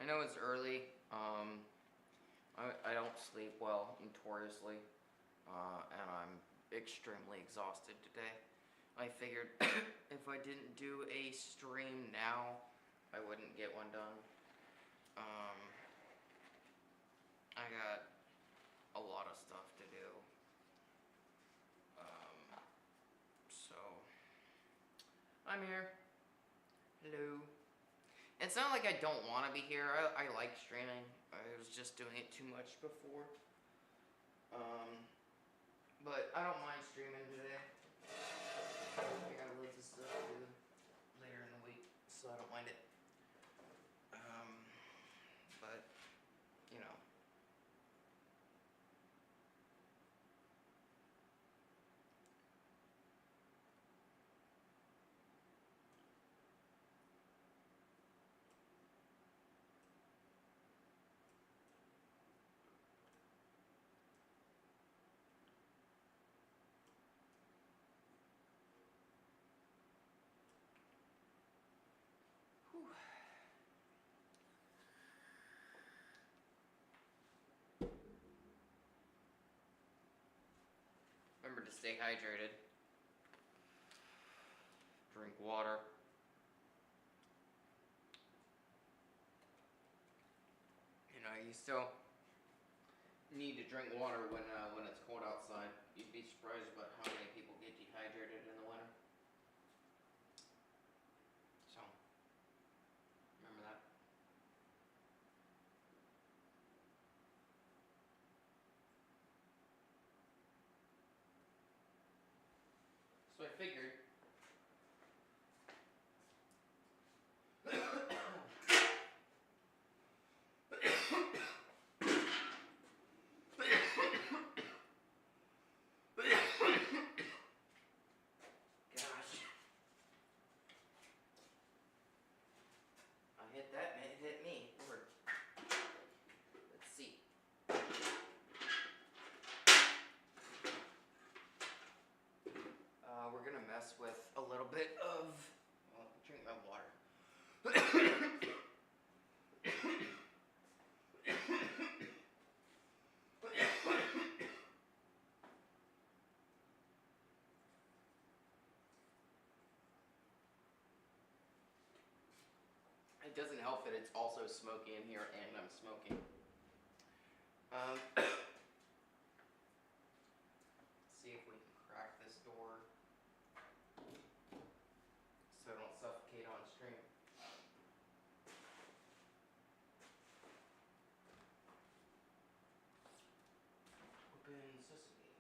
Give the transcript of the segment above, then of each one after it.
know it's early. I don't sleep well notoriously, and I'm extremely exhausted today. I figured if I didn't do a stream now, I wouldn't get one done. I got a lot of stuff to do. So I'm here. Hello. It's not like I don't want to be here. I like streaming. I was just doing it too much before. But I don't mind streaming today. I got loads of stuff to do later in the week, so I don't mind it. But, you know. Whew. Remember to stay hydrated. Drink water. You know, you still need to drink water when it's cold outside. You'd be surprised about how many people get dehydrated in the winter. So, remember that. So I figured hit that and it hit me. Lord. Let's see. We're gonna mess with a little bit of. Well, drink my water. It doesn't help that it's also smoky in here and I'm smoking. See if we can crack this door so I don't suffocate on stream. Open sesame.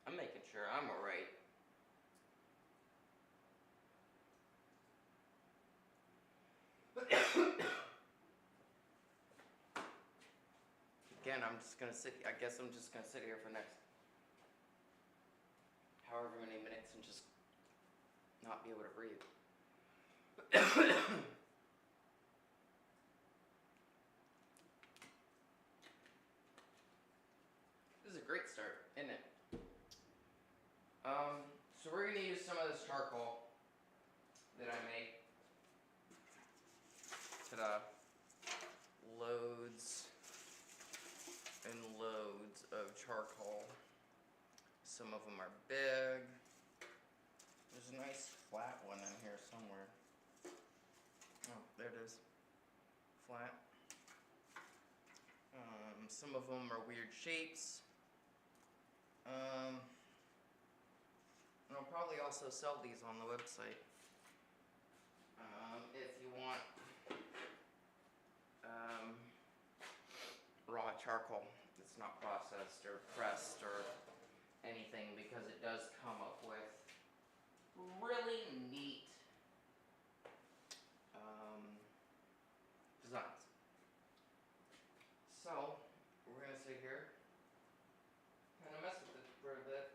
I'm making sure I'm alright. Again, I'm just gonna sit. I guess I'm just gonna sit here for next however many minutes and just not be able to breathe. This is a great start, isn't it? So we're gonna use some of this charcoal that I made. Ta-da. Loads and loads of charcoal. Some of them are big. There's a nice flat one in here somewhere. Oh, there it is. Flat. Some of them are weird shapes. And I'll probably also sell these on the website. If you want raw charcoal that's not processed or pressed or anything, because it does come up with really neat designs. So we're gonna sit here, kind of mess with it for a bit.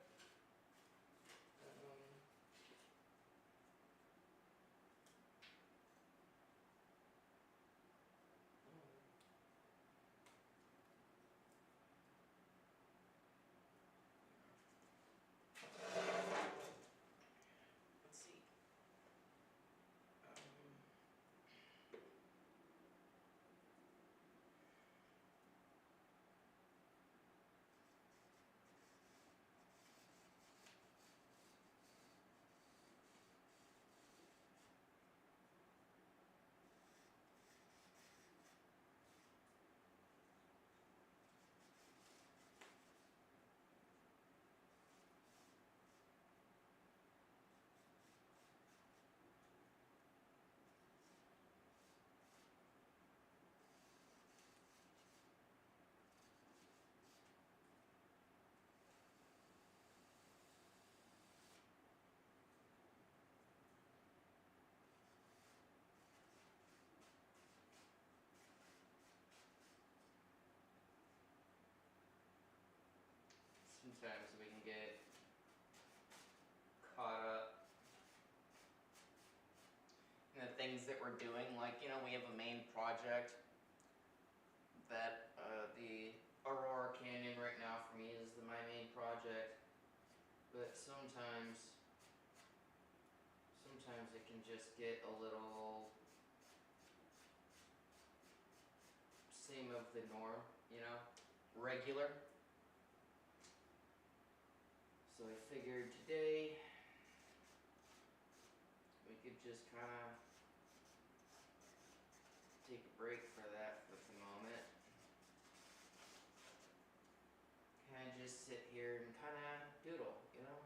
sometimes we can get caught up in the things that we're doing. Like, you know, we have a main project that the Aurora Canyon right now for me is my main project. But sometimes it can just get a little same of the norm, you know, regular. So I figured today we could just kind of take a break for that for the moment. Kind of just sit here and kind of doodle, you know.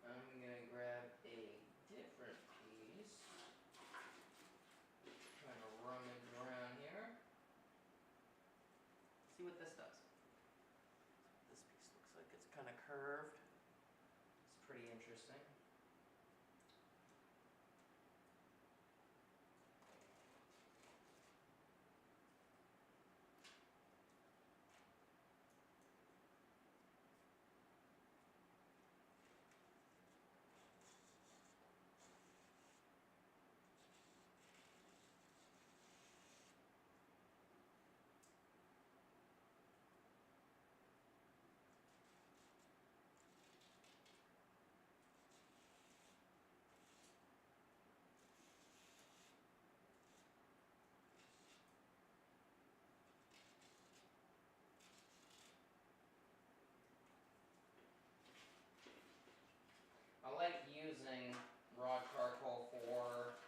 I'm gonna grab a different piece. Kind of rummage around here. See what this does. This piece looks like it's kind of curved. It's pretty interesting. I like using raw charcoal for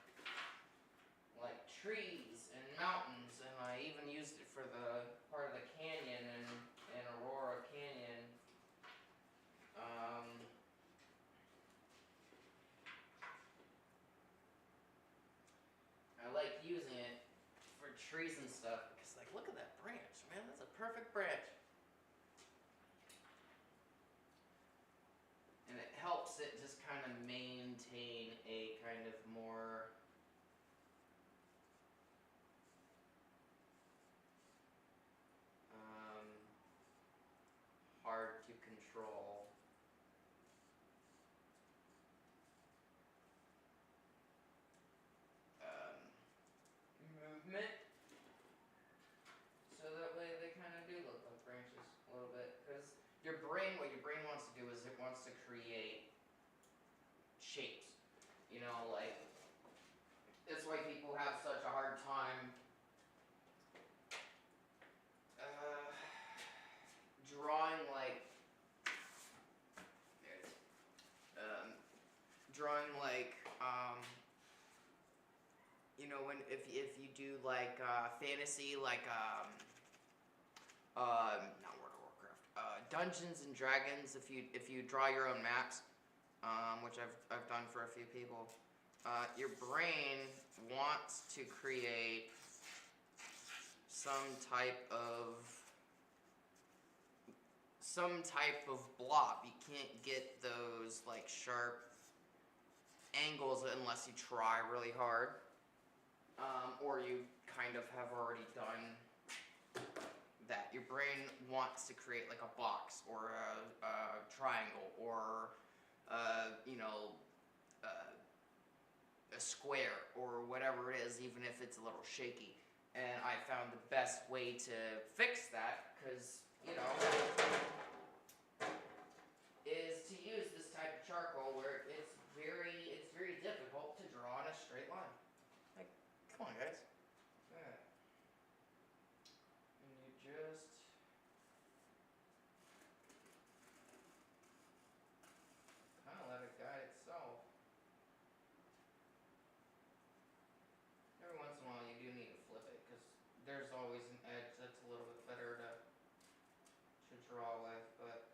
like trees and mountains, and I even used it for the part of the canyon in Aurora Canyon. I like using it for trees and stuff because, like, look at that branch, man. That's a perfect branch. And it helps it just kind of maintain a kind of more hard to control movement. So that way they kind of do look like branches a little bit. Because what your brain wants to do is it wants to create shapes. You know, like, that's why people have such a hard time drawing like, there it is, drawing like, you know, if you do like fantasy, like not World of Warcraft, Dungeons and Dragons. If you draw your own maps, which I've done for a few people, your brain wants to create some type of blob. You can't get those like sharp angles unless you try really hard, or you kind of have already done that. Your brain wants to create like a box or a triangle or you know, a square or whatever it is, even if it's a little shaky. And I found the best way to fix that, because, you know, is to use this type of charcoal where it's very difficult to draw in a straight line. Like, come on, guys. Look at that. And you just kind of let it guide itself. there's always an edge that's a little bit better to draw with, but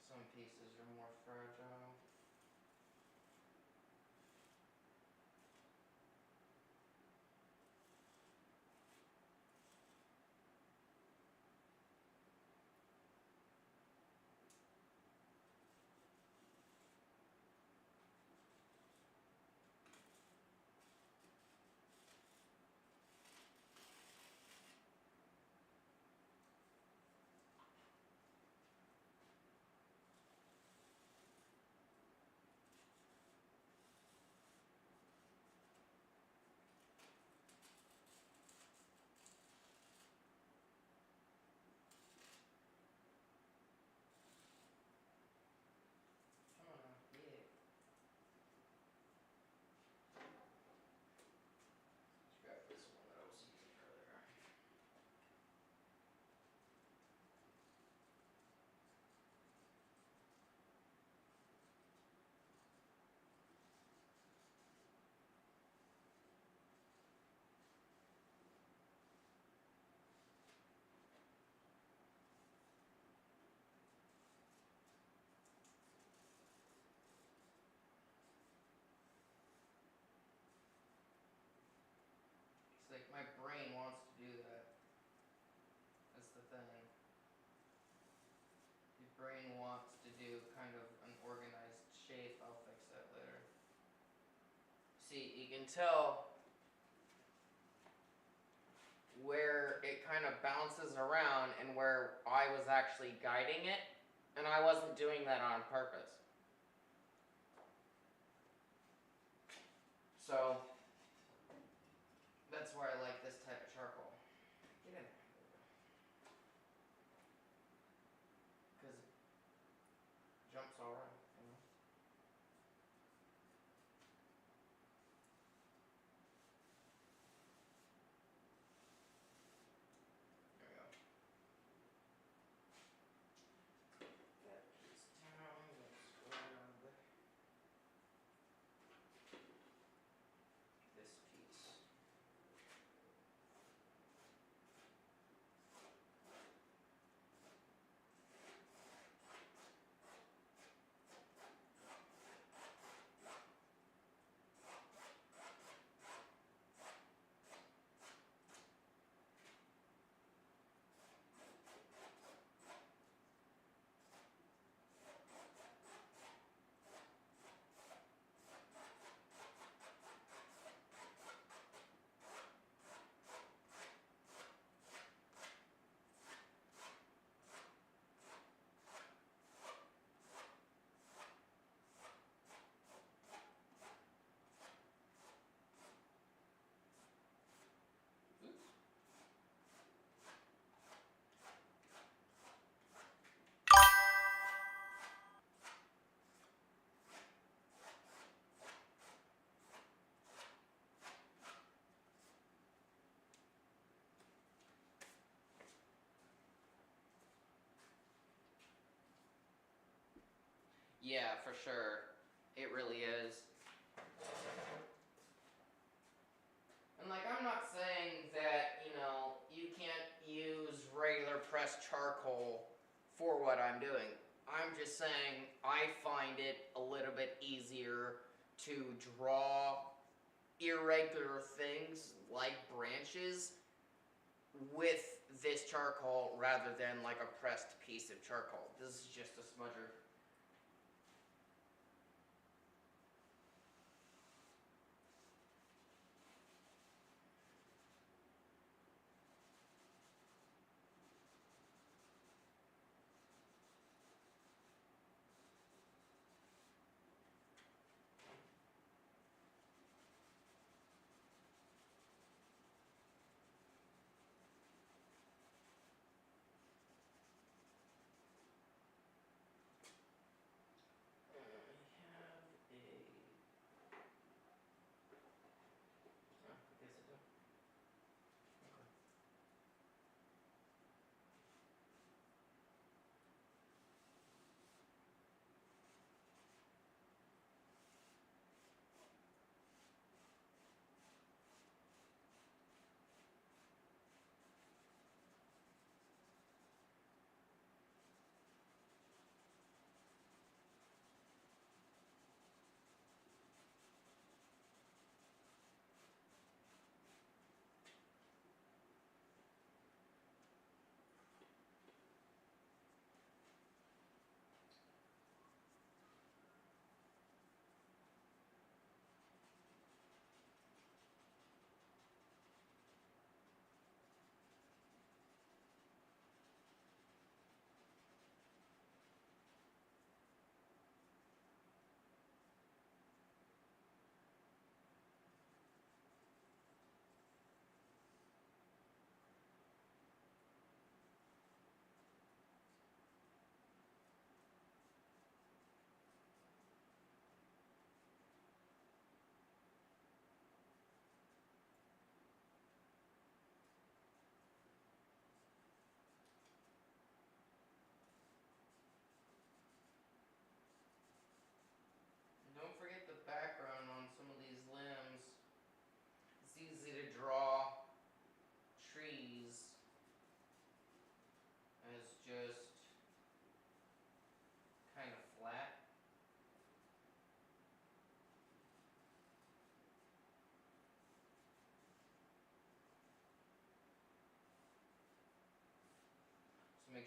some pieces are more fragile. Come on, yeah. Let's grab this one that I was using earlier. It's like my brain wants to do that. That's the thing. Your brain wants to do kind of an organized shape. I'll fix that later. See, you can tell where it kind of bounces around and where I was actually guiding it, and I wasn't doing that on purpose. So that's why I like this type of charcoal. Get in there. Because it jumps all right, you know? There we go. That piece down. Let's grab this piece. Yeah, for sure. It really is. And like, I'm not saying that, you know, you can't use regular pressed charcoal for what I'm doing. I'm just saying I find it a little bit easier to draw irregular things like branches with this charcoal rather than like a pressed piece of charcoal. This is just a smudger.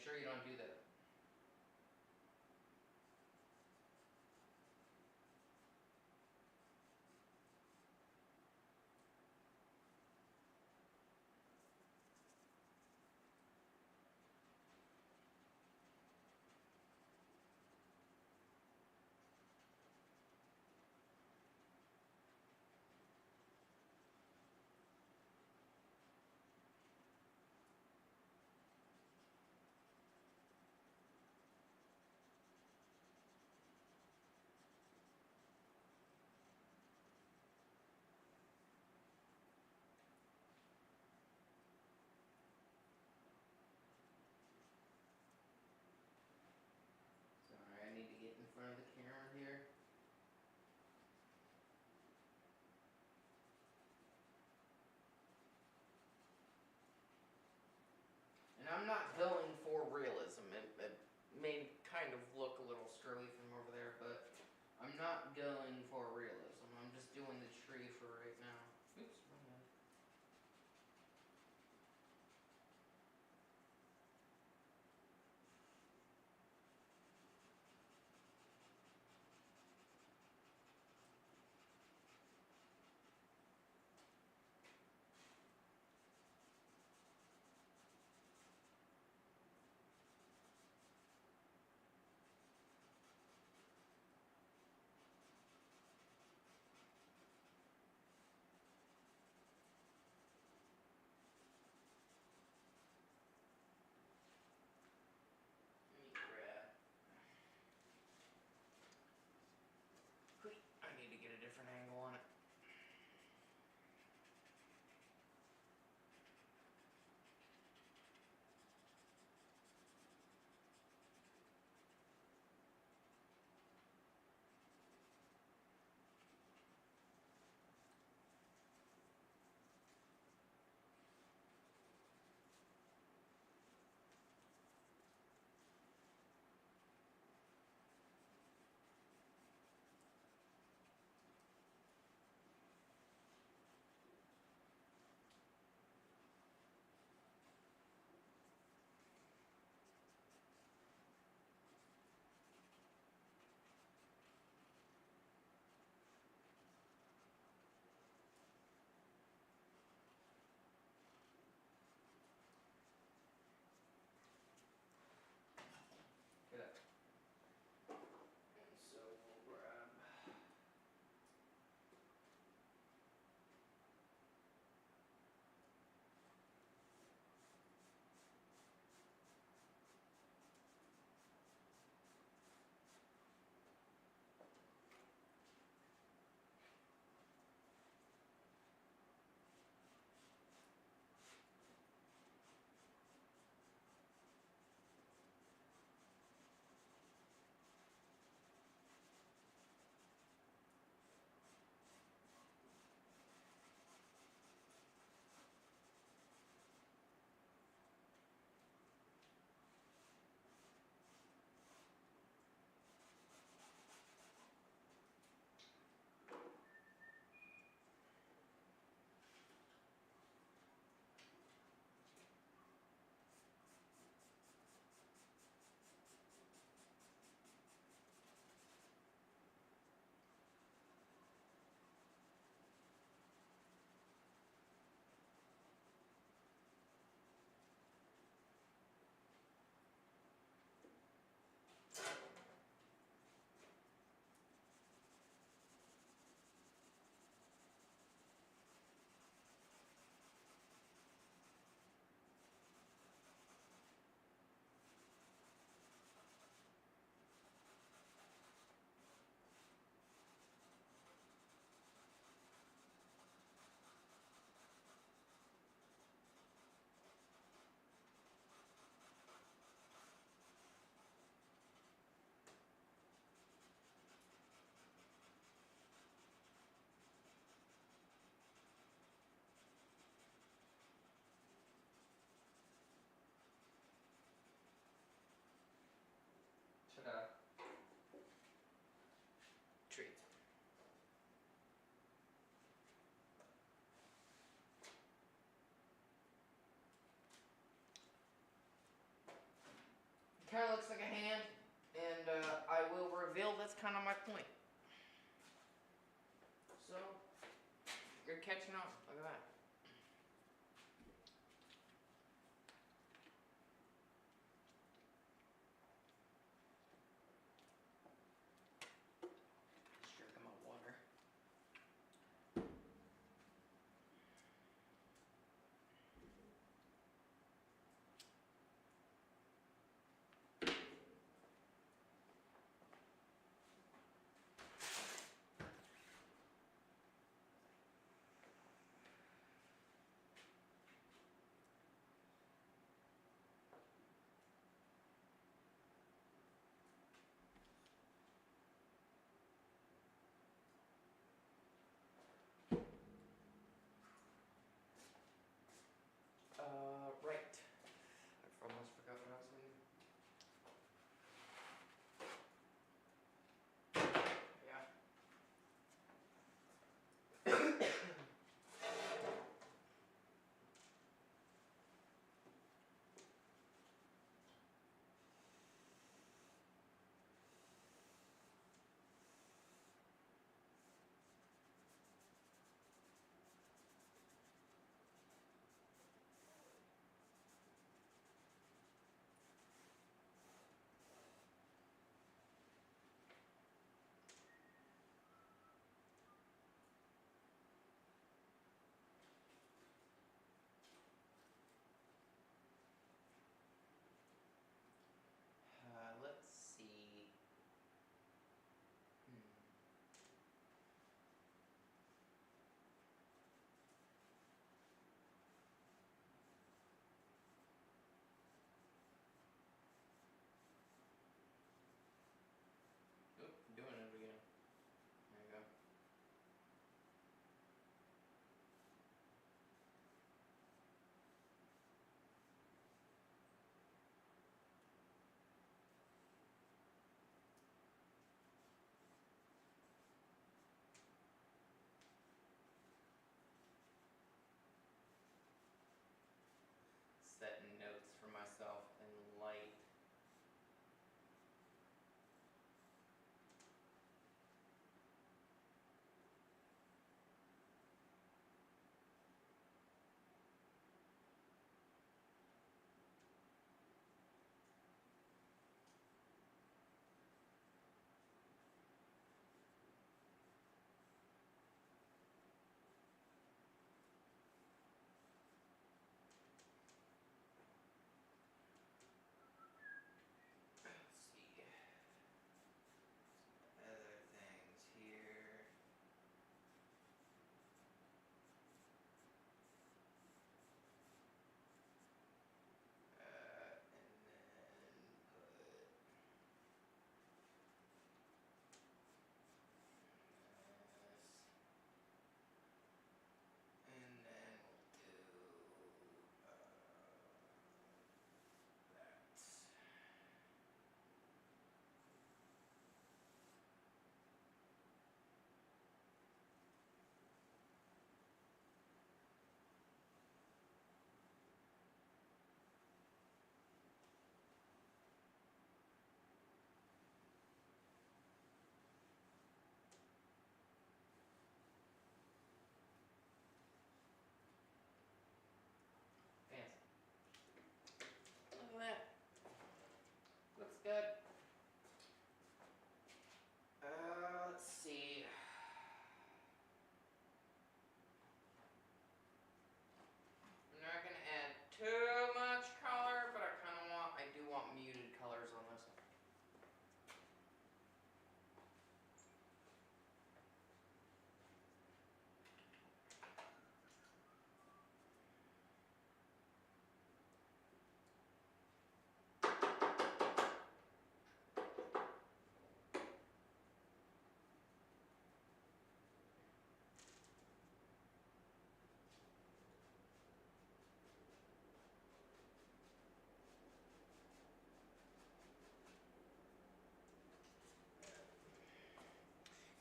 Make sure you don't do that. Sorry, I need to get in front of the camera here. And I'm not going for realism. It may kind of look a little screwy from over there, but I'm not going for realism. I'm just doing the tree for right now. Oops, wrong one. kind of my point. So, you're catching on. Look at that. Just drinking my water. Right. I almost forgot what I was going to do. Yeah. Let's see. Oop, doing it again. There you go. Setting notes for myself in light. Let's see. Other things here. And then put this. And then we'll do that. Fancy. Look at that. Looks good. Let's see. I'm not gonna add too much color, but I do want muted colors on this one.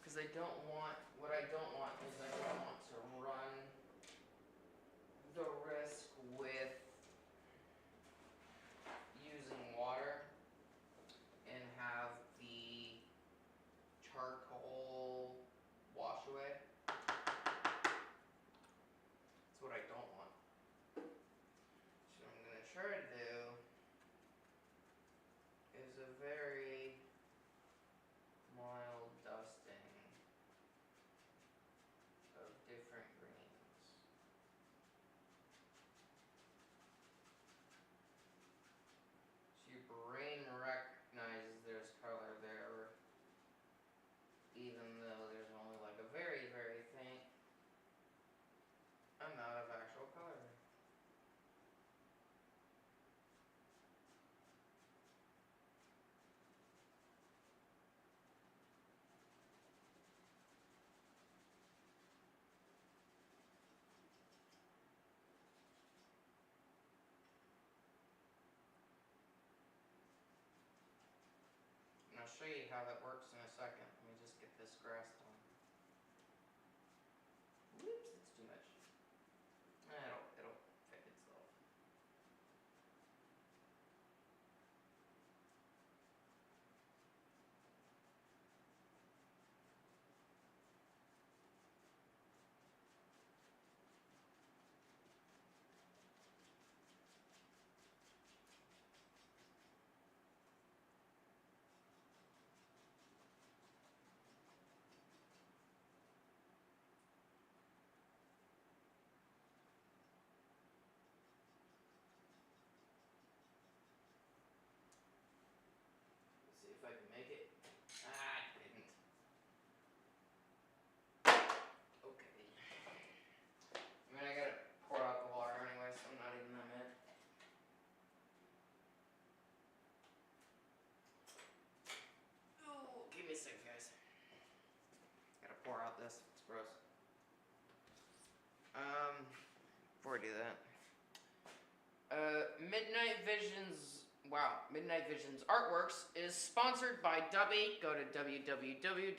Because what I don't want is I don't want to run the risk with using water and have the you how that works in a second. Let me just get this grass done. Whoops, that's too much. It'll fix itself. Let's see if I can make it. I didn't. Okay. I mean, I gotta pour out the water anyway, so I'm not even that mad. Ooh, give me a second, guys. Gotta pour out this. It's gross. Before I do that, Midnight Visions. Wow, Midnight Visions Artworks is sponsored by Dubby. Go to www.dubby.gg.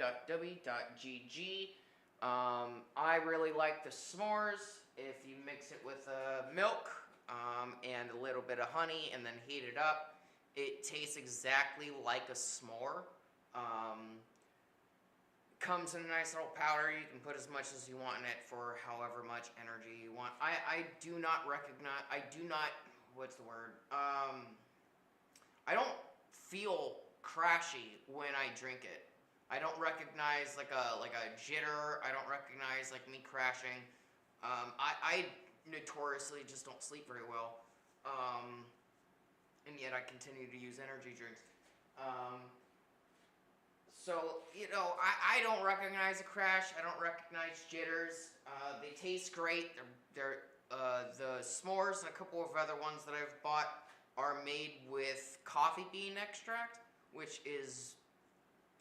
I really like the s'mores. If you mix it with milk and a little bit of honey and then heat it up, it tastes exactly like a s'more. Comes in a nice little powder. You can put as much as you want in it for however much energy you want. I do not recognize, what's the word? I don't feel crashy when I drink it. I don't recognize like a jitter. I don't recognize like me crashing. I notoriously just don't sleep very well. And yet I continue to use energy drinks. So, you know, I don't recognize a crash. I don't recognize jitters. They taste great. The s'mores and a couple of other ones that I've bought are made with coffee bean extract, which is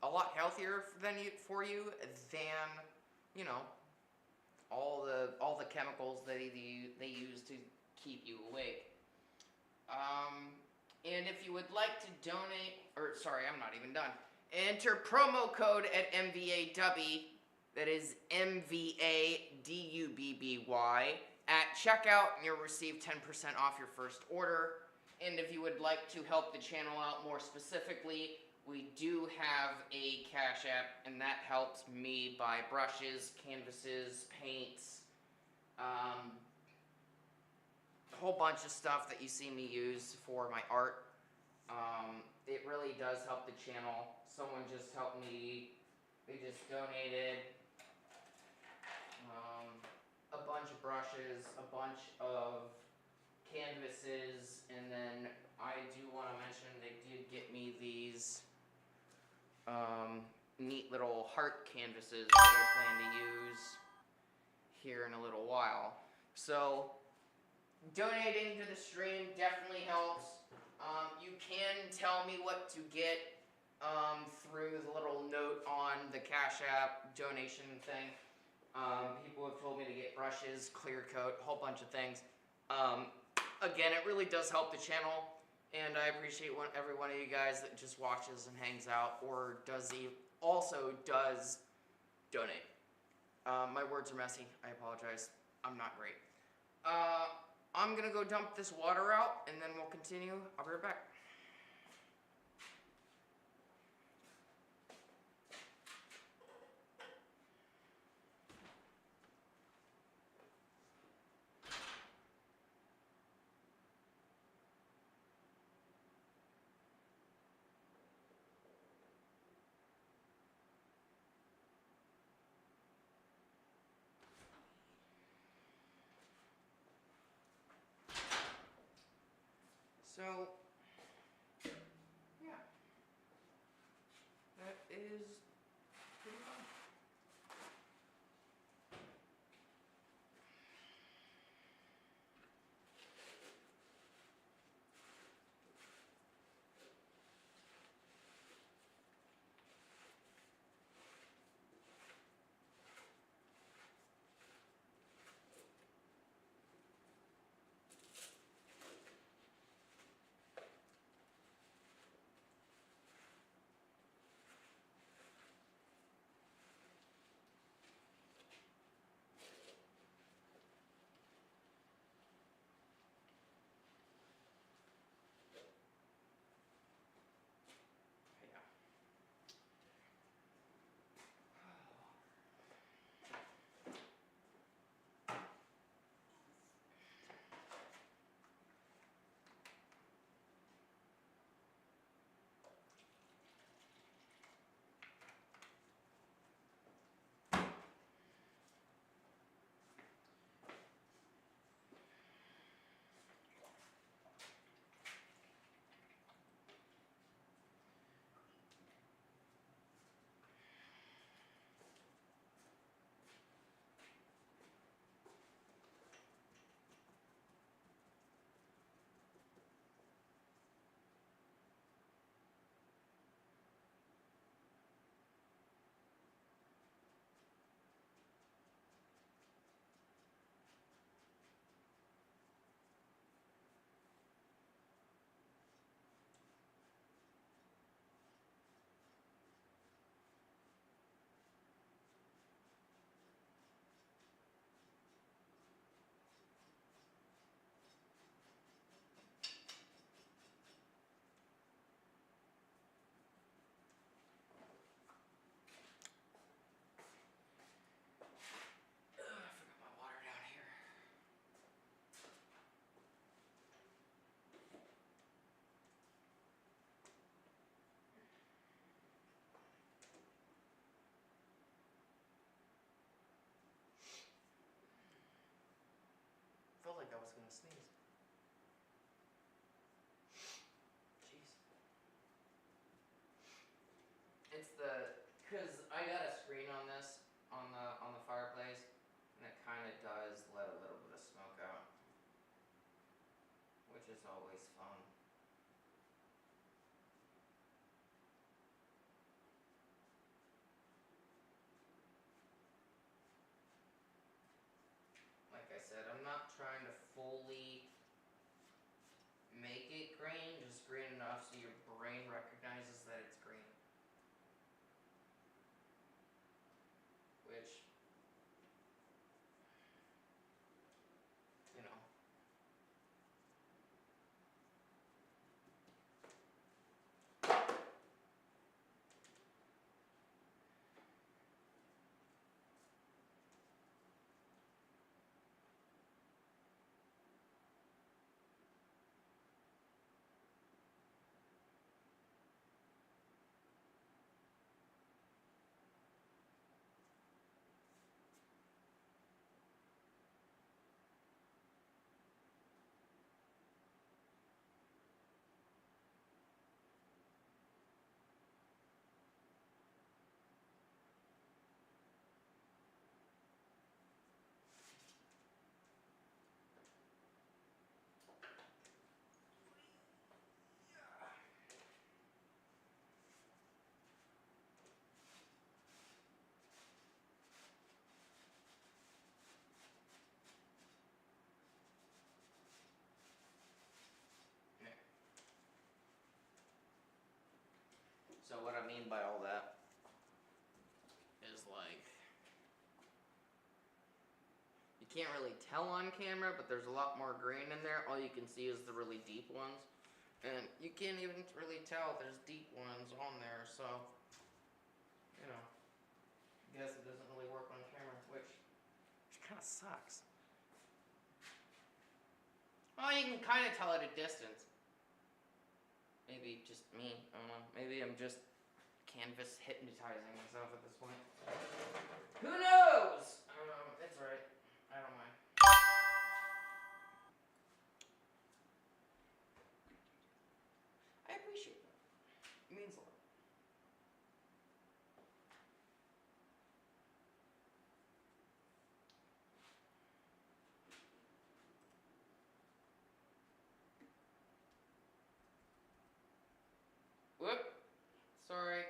a lot healthier for you than, you know, all the chemicals that they use to keep you awake. And if you would like to donate, or sorry, I'm not even done. Enter promo code at MVADubby, that is MVADUBBY, at checkout, and you'll receive 10% off your first order. And if you would like to help the channel out more specifically, we do have a Cash App, and that helps me buy brushes, canvases, paints, a whole bunch of stuff that you see me use for my art. It really does help the channel. Someone just helped me, they just donated a bunch of brushes, a bunch of canvases, and then I do want to mention they did get me these neat little heart canvases that I plan to use here in a little while. So donating to the stream definitely helps. You can tell me what to get through the little note on the Cash App donation thing. People have told me to get brushes, clear coat, a whole bunch of things. Again, it really does help the channel, and I appreciate every one of you guys that just watches and hangs out, or also does donate. My words are messy. I apologize. I'm not great. I'm gonna go dump this water out, and then we'll continue. I'll be right back. So, yeah, that is pretty fun. because I got a screen on this, on the fireplace, and it kind of does let a little bit of smoke out, which is always fun. Like I said, I'm not trying to fully make it green, just green enough so your brain recognizes that it's green. Which, you know. So what I mean by all that is like, you can't really tell on camera, but there's a lot more green in there. All you can see is the really deep ones. And you can't even really tell there's deep ones on there, so, you know, I guess it doesn't really work on camera, which kind of sucks. Well, you can kind of tell at a distance. Maybe just me, I don't know. Maybe I'm just canvas hypnotizing myself at this point. Who knows? It's alright. I don't mind. I appreciate that. It means a lot. Whoop. Sorry.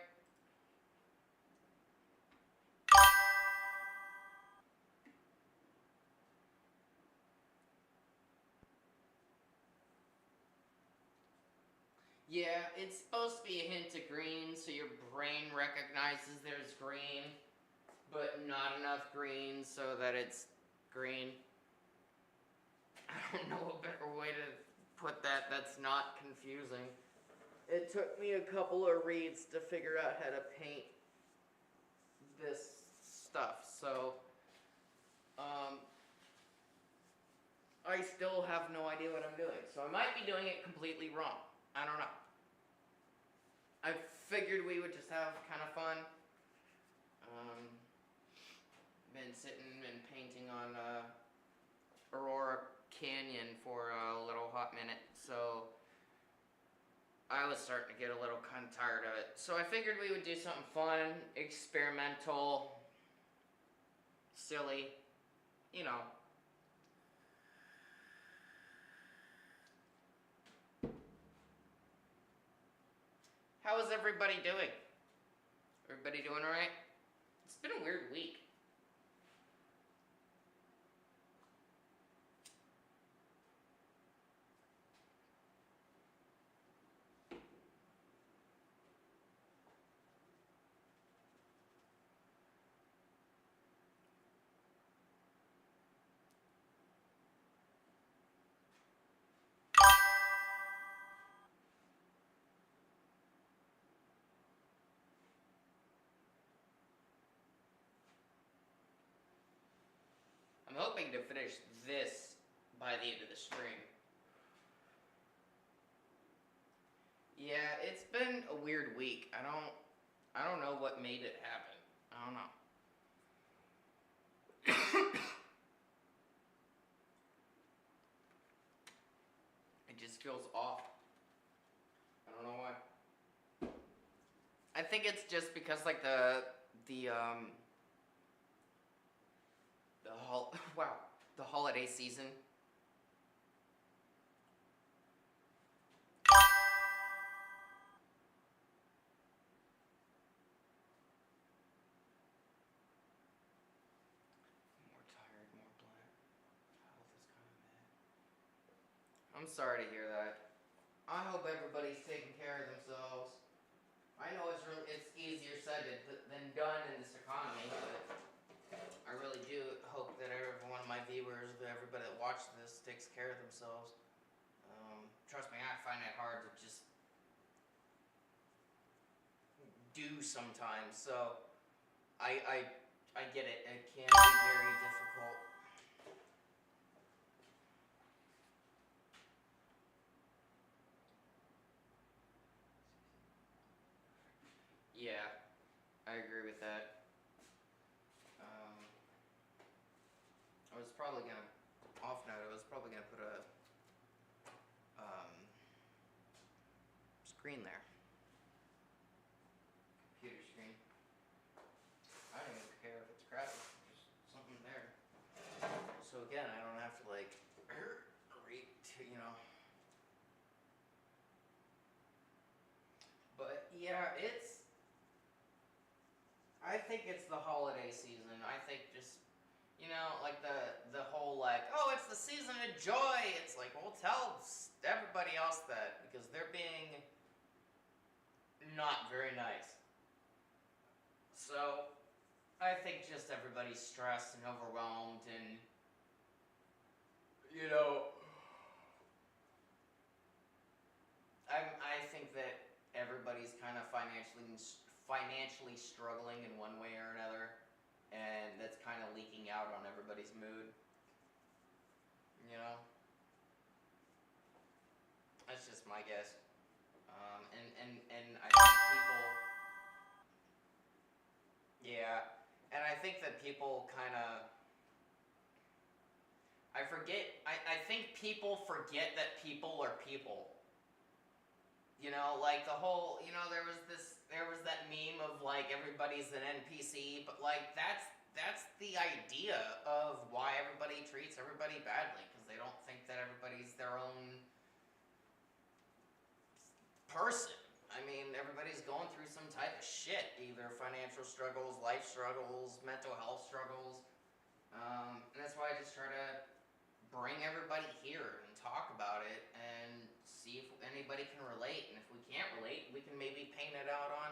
Yeah, it's supposed to be a hint of green so your brain recognizes there's green, but not enough green so that it's green. I don't know a better way to put that that's not confusing. It took me a couple of reads to figure out how to paint this stuff, so I still have no idea what I'm doing. So I might be doing it completely wrong. I don't know. I figured we would just have kind of fun. Been sitting and painting on Aurora Canyon for a little hot minute, so I was starting to get a little kind of tired of it. So I figured we would do something fun, experimental, silly, you know. How is everybody doing? Everybody doing alright? It's been a weird week. I'm hoping to finish this by the end of the stream. Yeah, it's been a weird week. I don't know what made it happen. I don't know. It just feels off. I don't know why. I I think it's just because like the wow, the holiday season. More tired, more bland. Health is kind of mad. I'm sorry to hear that. I hope everybody's taking care of themselves. I know it's easier said than done in this economy, but I really do hope that every one of my viewers, everybody that watches this, takes care of themselves. Trust me, I find it hard to just do sometimes. So I get it. It can be very difficult. Yeah, I agree with that. I was probably gonna off note. I was probably gonna put a screen there, computer screen. I don't even care if it's crappy. Just something there. So again, I don't have to like you know. But yeah, I think it's the holiday season. I think just, like the whole like, oh, it's the season of joy. It's like, well, tell everybody else that because they're being not very nice. So I think just everybody's stressed and overwhelmed, and I think that everybody's kind of financially struggling in one way or another, and that's kind of leaking out on everybody's mood. That's just my guess. And I think people, yeah, and I think that people kind of, I think people forget that people are people. Like the whole, there was that meme of like everybody's an NPC, but like that's the idea of why everybody treats everybody badly, because they don't think that everybody's their own person. I mean, everybody's going through some type of shit, either financial struggles, life struggles, mental health struggles, and that's why I just try to bring everybody here and talk about it and see if anybody can relate. And if we can't relate, we can maybe paint it out on,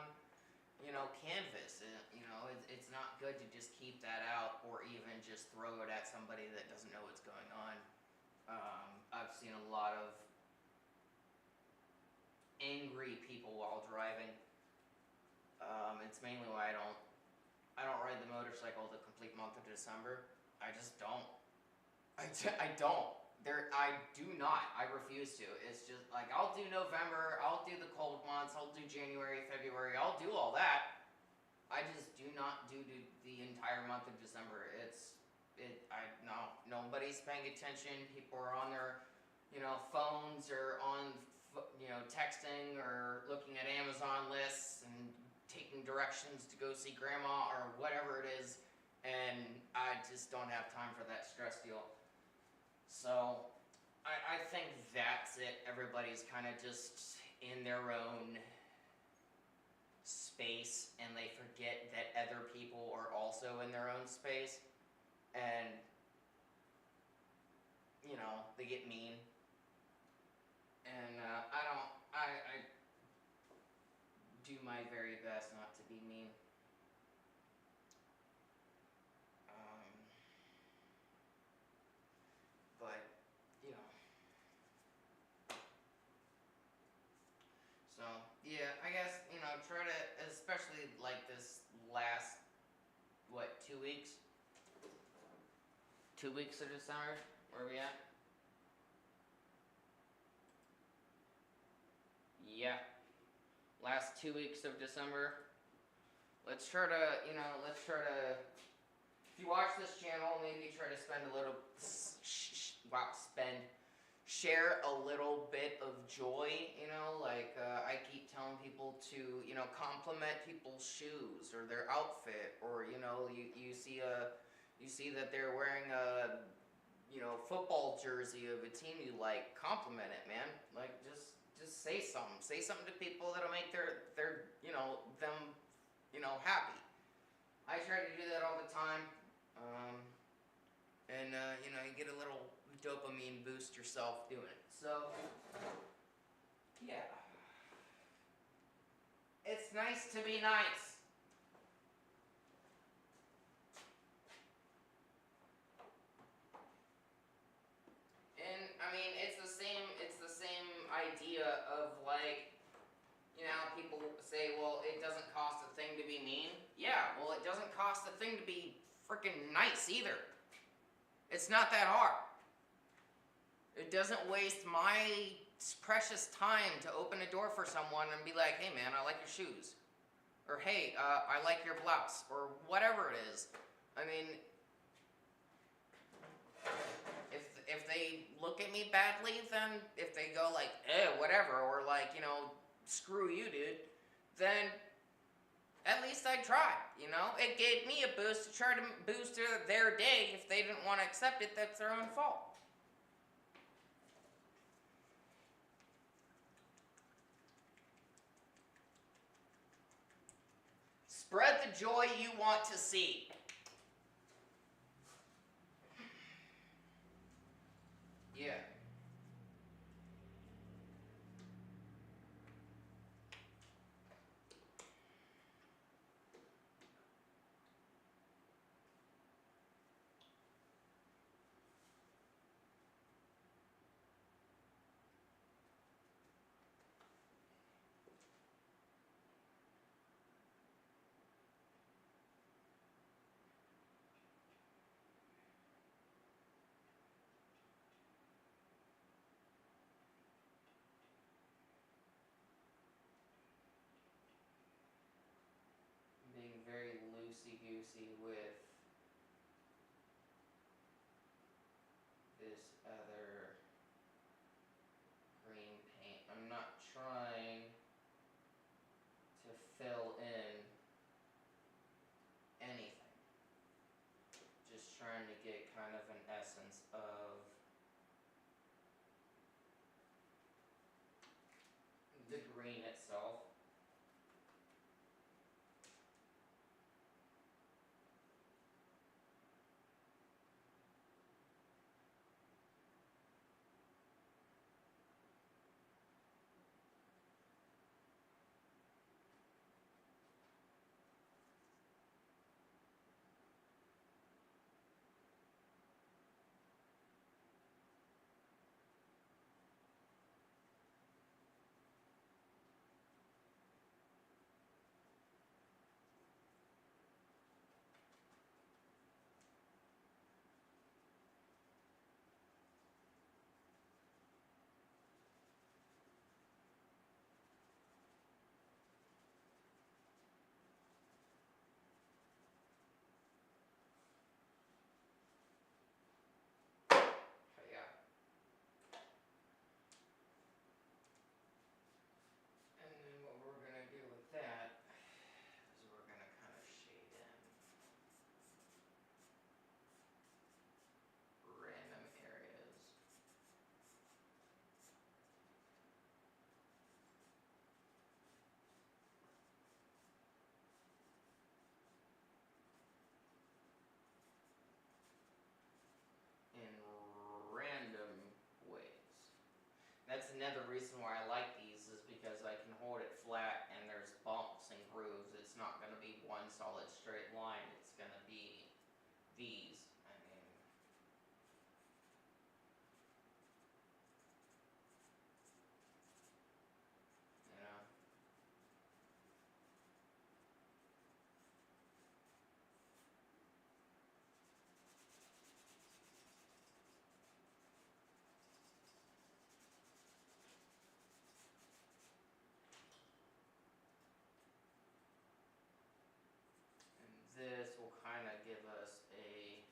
canvas. It's not good to just keep that out or even just throw it at somebody that doesn't know what's going on. I've seen a lot of angry people while driving. It's mainly why I don't ride the motorcycle the complete month of December. I just don't. I don't. I do not. I refuse to. It's just like I'll do November, I'll do the cold months, I'll do January, February, I'll do all that. I just do not do the entire month of December. No, nobody's paying attention. People are on their, phones or on, texting or looking at Amazon lists and taking directions to go see grandma or whatever it is. And I just don't have time for that stress deal. So, I think that's it. Everybody's kind of just in their own space, and they forget that other people are also in their own space, and, they get mean. And, I do my very best not to be mean. But, so, yeah, I guess, try to, especially like this last, 2 weeks? 2 weeks of December? Where are we at? Yeah. Last 2 weeks of December. Let's try to, if you watch this channel, maybe try to spend a little, share a little bit of joy, you know, like I keep telling people to, you know, compliment people's shoes or their outfit, or you know, you see that they're wearing a, you know, football jersey of a team you like, compliment it, man. Like just say something to people that'll make their you know, them, you know, happy. I try to do that all the time. And you know, you get a little dopamine boost yourself doing it. So, yeah. It's nice to be nice. And I mean, it's the same idea of like, you know, people say, well, it doesn't cost a thing to be mean. Yeah, well, it doesn't cost a thing to be freaking nice either. It's not that hard. It doesn't waste my precious time to open a door for someone and be like, hey man, I like your shoes. Or hey, I like your blouse. Or whatever it is. I mean, if they look at me badly, then if they go like, whatever, or like, you know, screw you, dude, then at least I tried, you know? It gave me a boost to try to boost their day. If they didn't want to accept it, that's their own fault. Spread the joy you want to see. Yeah. Being very loosey-goosey with this other green paint. I'm not trying to fill in anything. Just trying to get kind of an essence of the green itself. But yeah. And then what we're going to do with that is we're going to kind of shade in random areas. In random ways. That's another reason why I like these, is because I can hold it flat and there's bumps and grooves. It's not going to be one solid straight line. It's going to be these. I mean, you know. And this will kind of give us a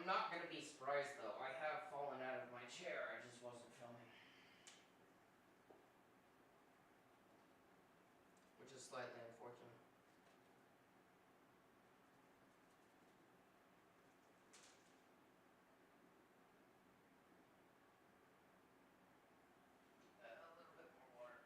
I'm not going to be surprised though. I have fallen out of my chair. I just wasn't filming. Which is slightly unfortunate. A little bit more water.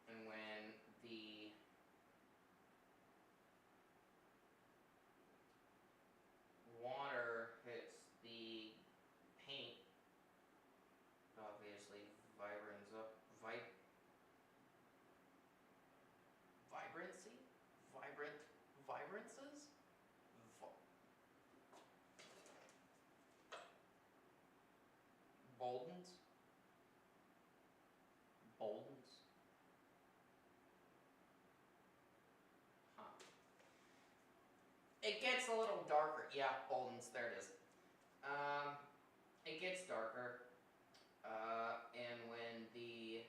And when the water hits the paint, it obviously vibrance up, vibrancy? Vibrances? Boldens? Boldens? Huh. It gets a little darker. Yeah, boldens, there it is. It gets darker. And when the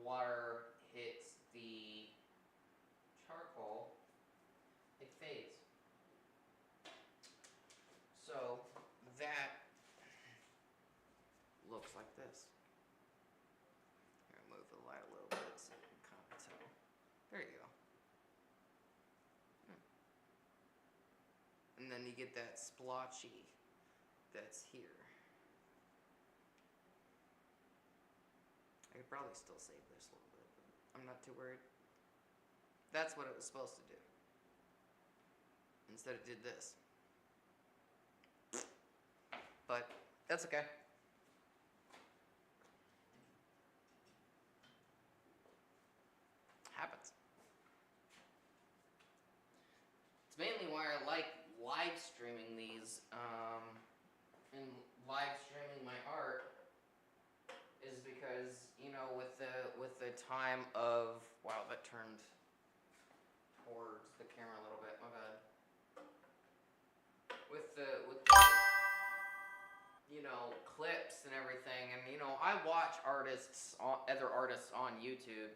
water hits the charcoal, it fades. So that looks like this. I'm gonna move the light a little bit so you can kind of tell. There you go. And then you get that splotchy that's here. I could probably still save this a little bit, but I'm not too worried. That's what it was supposed to do. Instead it did this. But that's okay. Happens. It's mainly why I like live streaming these, and live streaming my art, is because, you know, with the time of, wow, that turned towards the camera a little bit, my bad. With the you know, clips and everything, and you know, I watch artists, other artists on YouTube.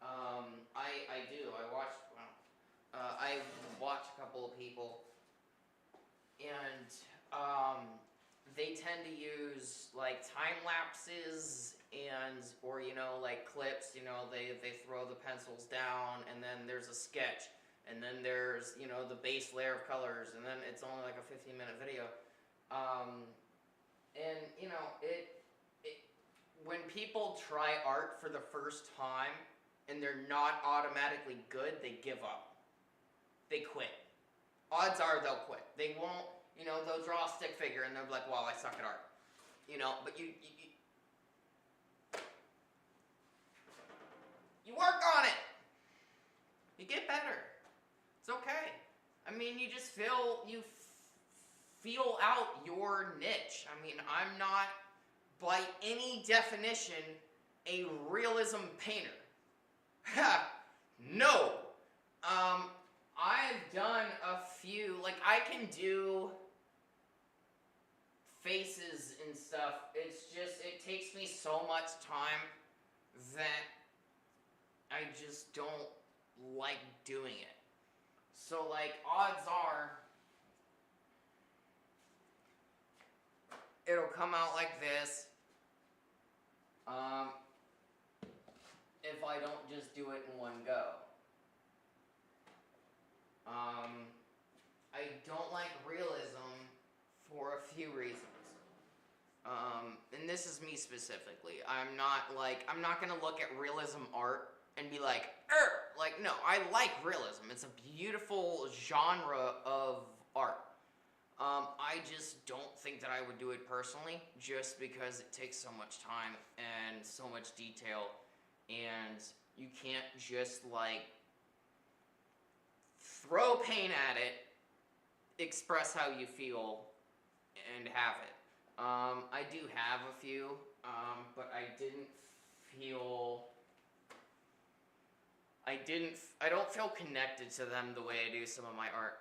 I do. I watch a couple of people, and they tend to use like time lapses or you know, like clips. You know, they throw the pencils down, and then there's a sketch, and then there's, you know, the base layer of colors, and then it's only like a 15-minute video. And you know, when people try art for the first time and they're not automatically good, they give up. They quit. Odds are they'll quit. They won't, you know, they'll draw a stick figure and they'll be like, well, I suck at art. You know, but you work on it. You get better. just feel out your niche. I mean, I'm not by any definition a realism painter. Ha! No. I've done a few, like I can do faces and stuff. It's just, it takes me so much time that I just don't like doing it. So like, odds are it'll come out like this if I don't just do it in one go. I don't like realism for a few reasons. And this is me specifically. I'm not gonna look at realism art and be like, like, no, I like realism. It's a beautiful genre of art. I just don't think that I would do it personally, just because it takes so much time and so much detail, and you can't just like throw paint at it, express how you feel, and have it. I do have a few, but I don't feel connected to them the way I do some of my art.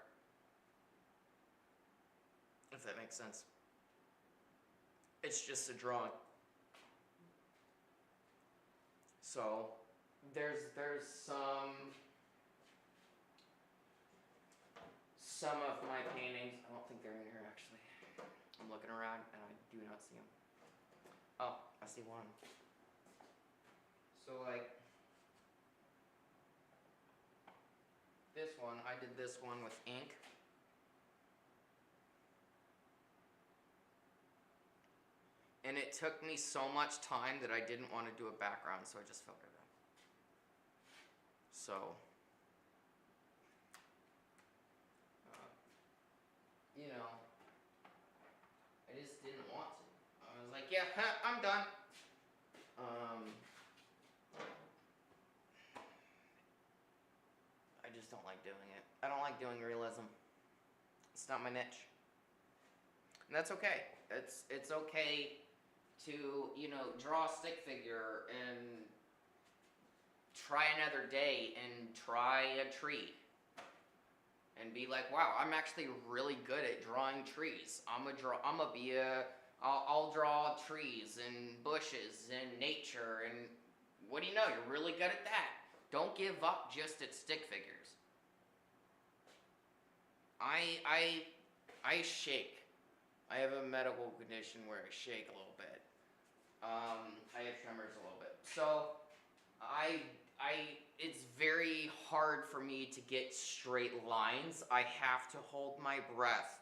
If that makes sense. It's just a drawing. So, there's some of my paintings, I don't think they're in here actually. I'm looking around and I do not see them. Oh, I see one. So like, this one, I did this one with ink. And it took me so much time that I didn't want to do a background, so I just filled it in. So, you know, I just didn't want to. I was like, yeah, I'm done. I just don't like doing it. I don't like doing realism. It's not my niche. And that's okay. It's okay to, you know, draw a stick figure and try another day and try a tree and be like, wow, I'm actually really good at drawing trees. I'll draw trees and bushes and nature, and what do you know, you're really good at that. Don't give up just at stick figures. I shake. I have a medical condition where I shake a little bit. I have tremors a little bit. So, it's very hard for me to get straight lines. I have to hold my breath.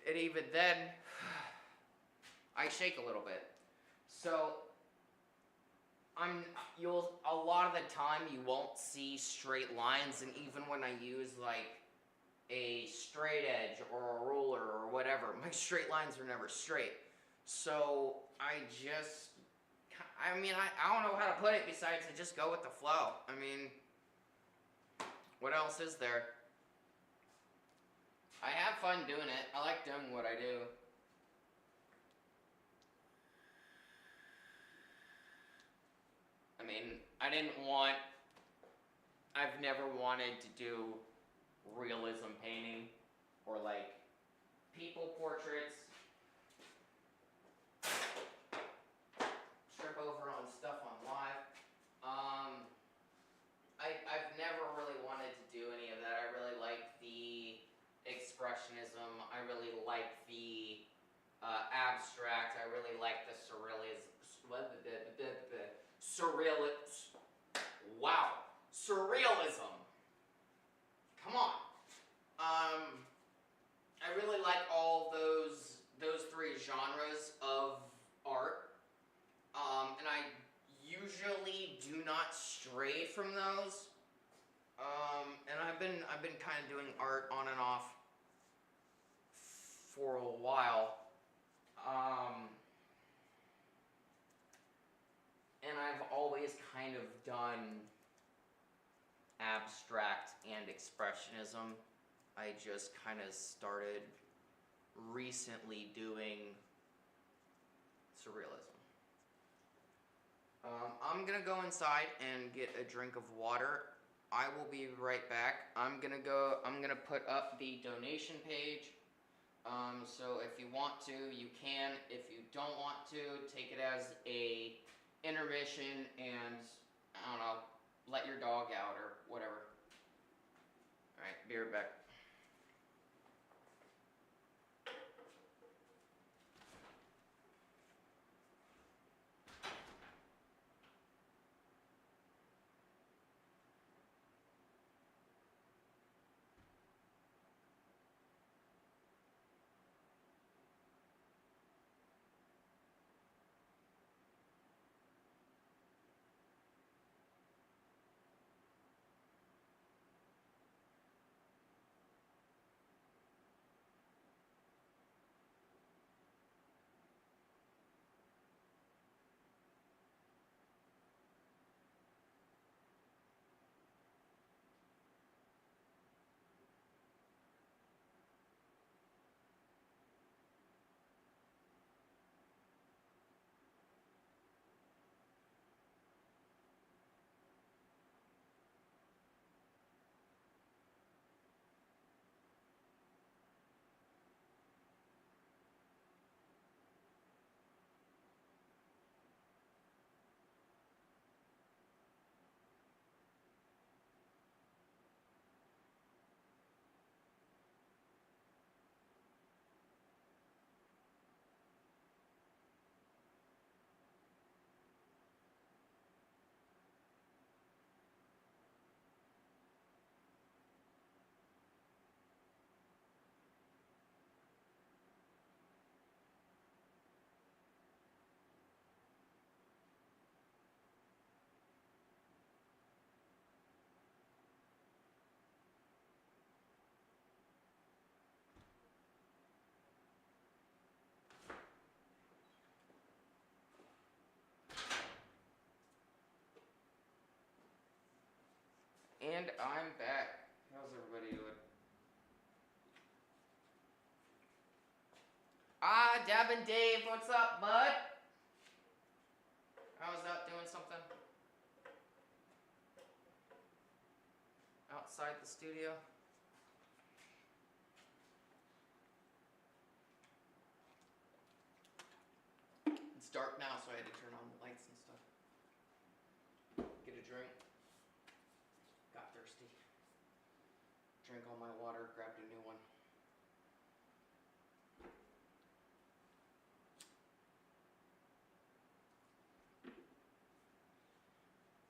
And even then, I shake a little bit. So, a lot of the time you won't see straight lines, and even when I use like a straight edge or a ruler or whatever, my straight lines are never straight. So I don't know how to put it besides to just go with the flow. I mean, what else is there? I have fun doing it. I like doing what I do. I mean, I've never wanted to do realism painting or like people portraits. Trip over on stuff on live. I've never really wanted to do any of that. I really like the expressionism. I really like the abstract. I really like the surrealism. Come on. I really like all those three genres of art. And I usually do not stray from those. And I've been kind of doing art on and off for a while. And I've always kind of done abstract and expressionism. I just kind of started recently doing surrealism. I'm gonna go inside and get a drink of water. I will be right back. I'm gonna put up the donation page. So if you want to, you can. If you don't want to, take it as a intermission and, I don't know, let your dog out or whatever. Alright, be right back. And I'm back. How's everybody doing? Deb and Dave, what's up, bud? How's that doing something? Outside the studio? It's dark now, so I had to turn on the lights and stuff. Get a drink. Got thirsty. Drank all my water, grabbed a new one.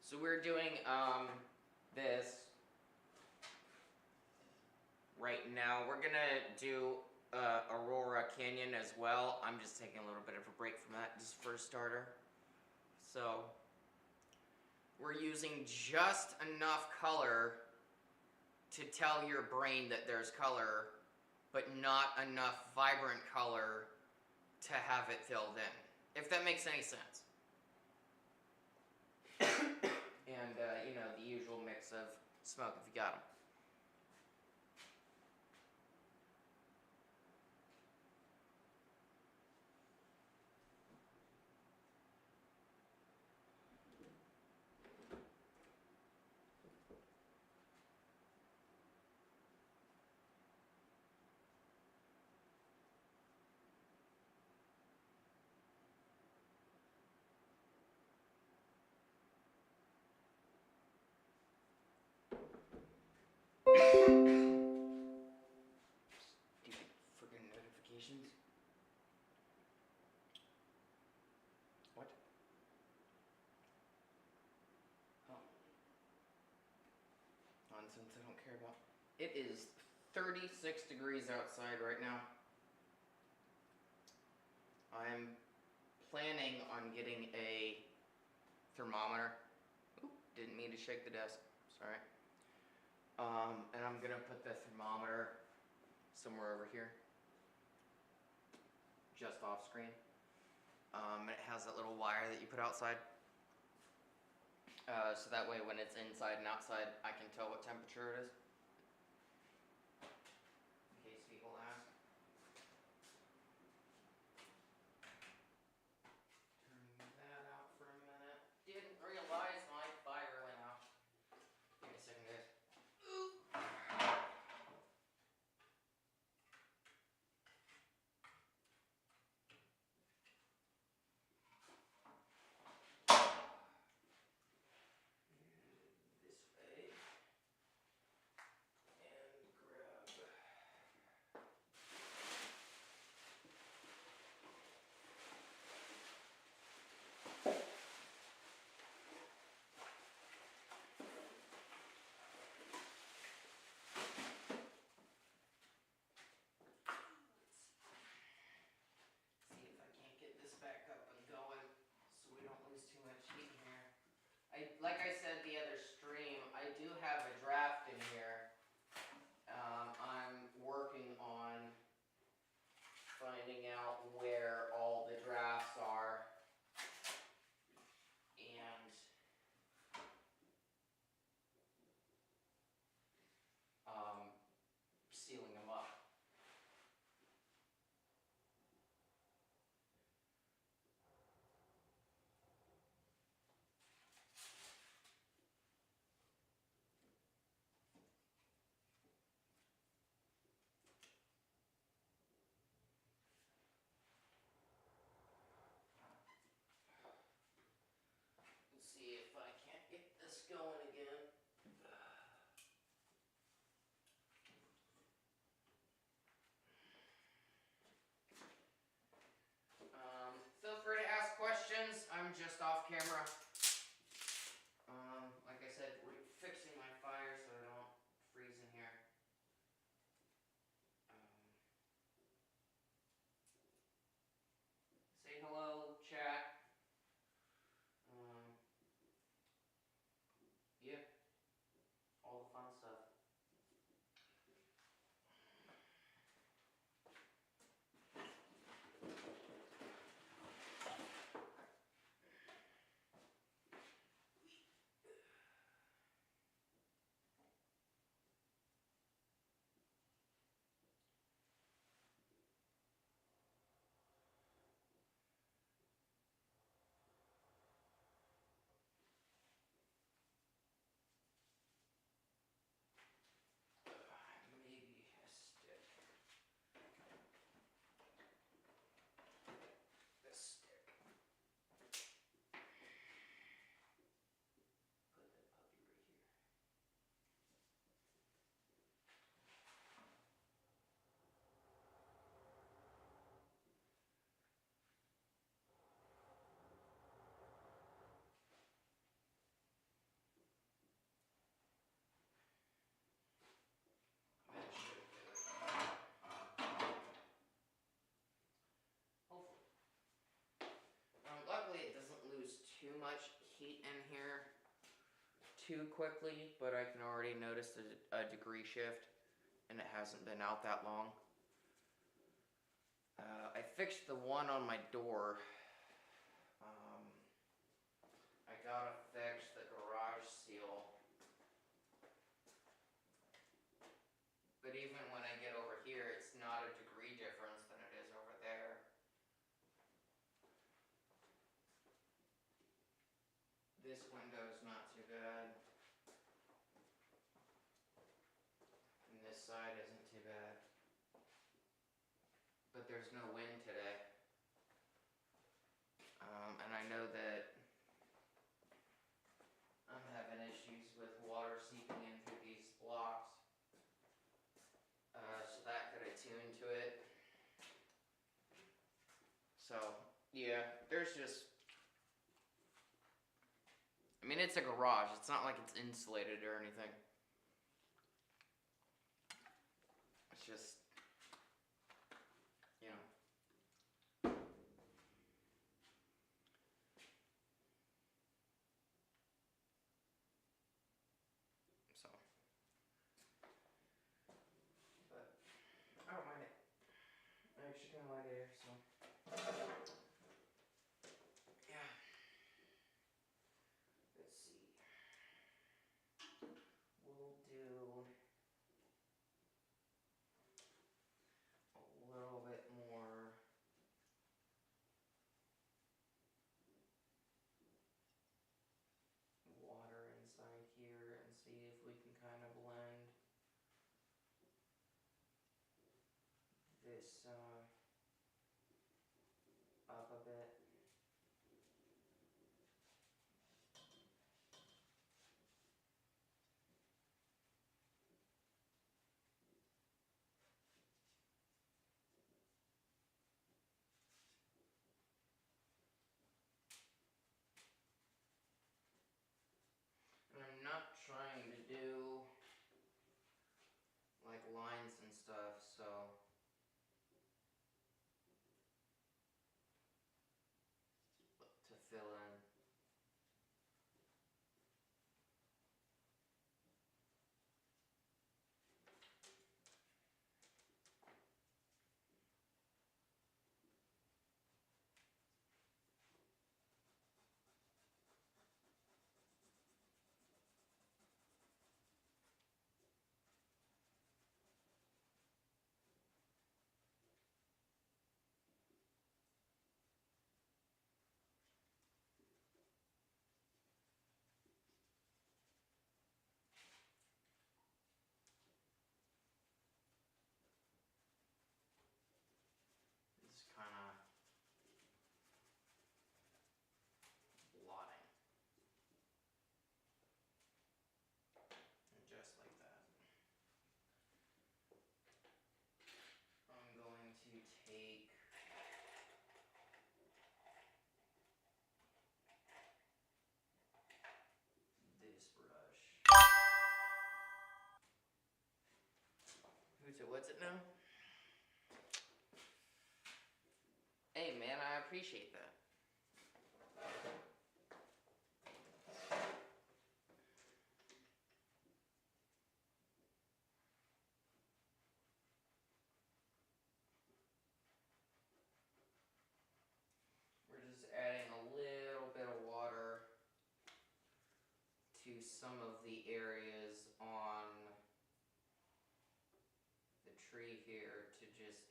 So we're doing this right now. We're gonna do Aurora Canyon as well. I'm just taking a little bit of a break from that just for a starter. So we're using just enough color to tell your brain that there's color, but not enough vibrant color to have it filled in, if that makes any sense. And, you know, the usual mix of smoke if you got them. Stupid friggin' notifications. What? Oh. Nonsense I don't care about. It is 36 degrees outside right now. I'm planning on getting a thermometer. Oop, didn't mean to shake the desk. Sorry. And I'm gonna put the thermometer somewhere over here, just off screen. It has that little wire that you put outside. So that way when it's inside and outside, I can tell what temperature it is. In case people ask. Turning that out for a minute. Didn't realize my fire went out. Give me a second, guys. This way. And grab. See if I can't get this back up and going so we don't lose too much heat in here. Like I said the other stream, I do have a draft in here. I'm working on finding out where all the drafts are and sealing them up. Let's see if I can't get this going again. Feel free to ask questions. I'm just off camera. Like I said, fixing my fire so I don't freeze in here. Say hello, chat. Yeah, all the fun stuff. Maybe a stick. This stick. Put that puppy right here. That should do it. Hopefully. Luckily it doesn't lose too much heat in here too quickly, but I can already notice a degree shift, and it hasn't been out that long. I fixed the one on my door. I gotta fix the garage seal. But even when I get over here, it's not a degree difference than it is over there. This window's not too bad. And this side isn't too bad. But there's no wind today. And I know that I'm having issues with water seeping in through these blocks. So that could attune to it. So, yeah, there's just... I mean, it's a garage. It's not like it's insulated or anything. It's just... you know. So. But, I don't mind it. I actually kind of like it here, so. Yeah. Let's see. fill in. It's kind of blotting. And just like that. I'm going to take this brush. What's it now? Hey man, I appreciate that. We're just adding a little bit of water to some of the areas on the tree here to just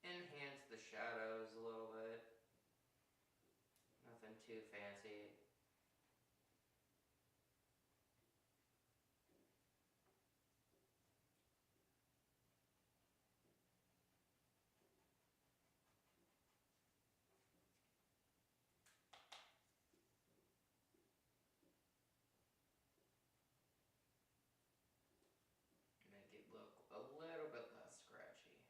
enhance the shadows a little bit. Nothing too fancy. Make it look a little bit less scratchy.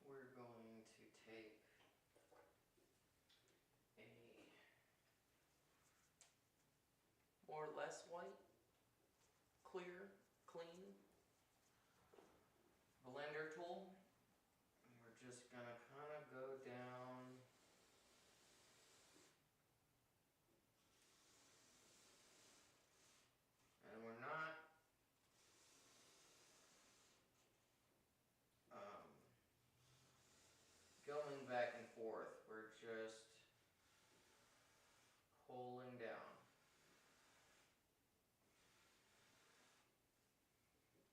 We're going to take a more or less white, clear, clean blender tool. And we're just gonna kind of go down and we're not going back and forth. We're just pulling down.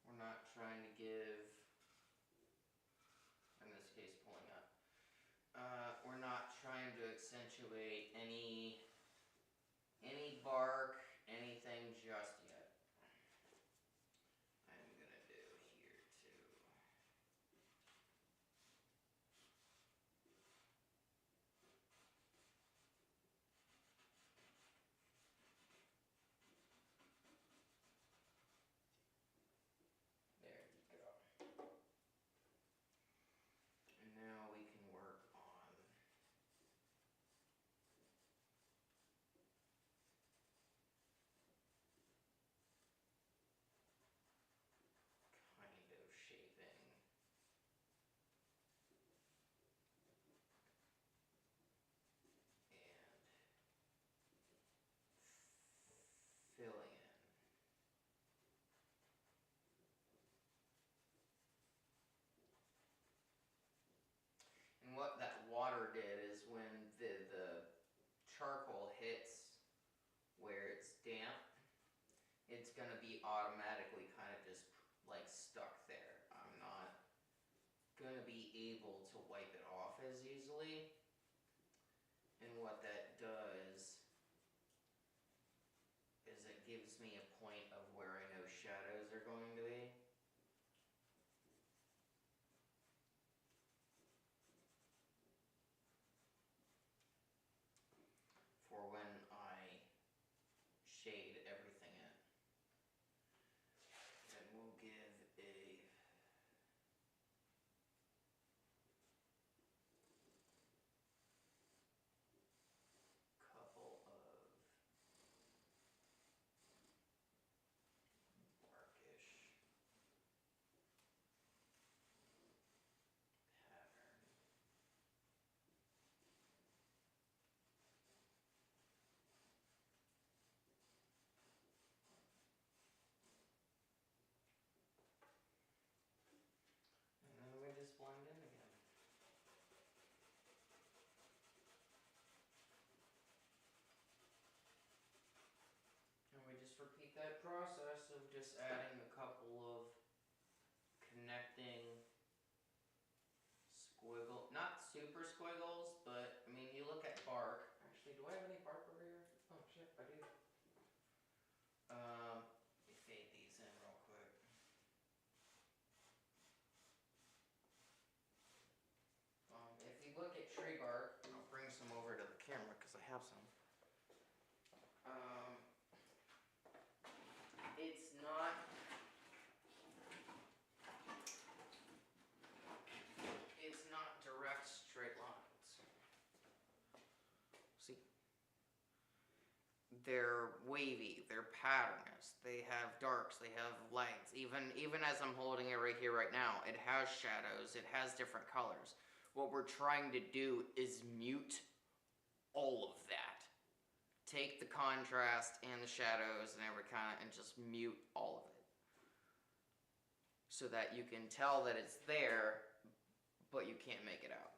We're not trying to give, in this case pulling up, we're not trying to accentuate any bark, anything just yet. I'm gonna do here too. There you go. And now we can work on kind of shaping and filling in. And what that water did is when the charcoal hits where it's damp, it's gonna be automatically kind of just like stuck there. I'm not going to be able to wipe it off as easily. And what that does is it gives me a point of where I know shadows are going to be. For when I shade everything in. And we'll give a couple of darkish pattern. And then we just blend in again. And we just repeat that process of just adding a couple of connecting squiggle, not super squiggles, but I mean, you look at bark. Actually, do I have any bark over here? Oh shit, I do. Let me fade these in real quick. If you look at tree bark, I'll bring some over to the camera because I have some. It's not direct straight lines. See? They're wavy, they're patternous, they have darks, they have lights. Even as I'm holding it right here right now, it has shadows, it has different colors. What we're trying to do is mute all of that. Take the contrast and the shadows and every kind and just mute all of it. So that you can tell that it's there, but you can't make it out.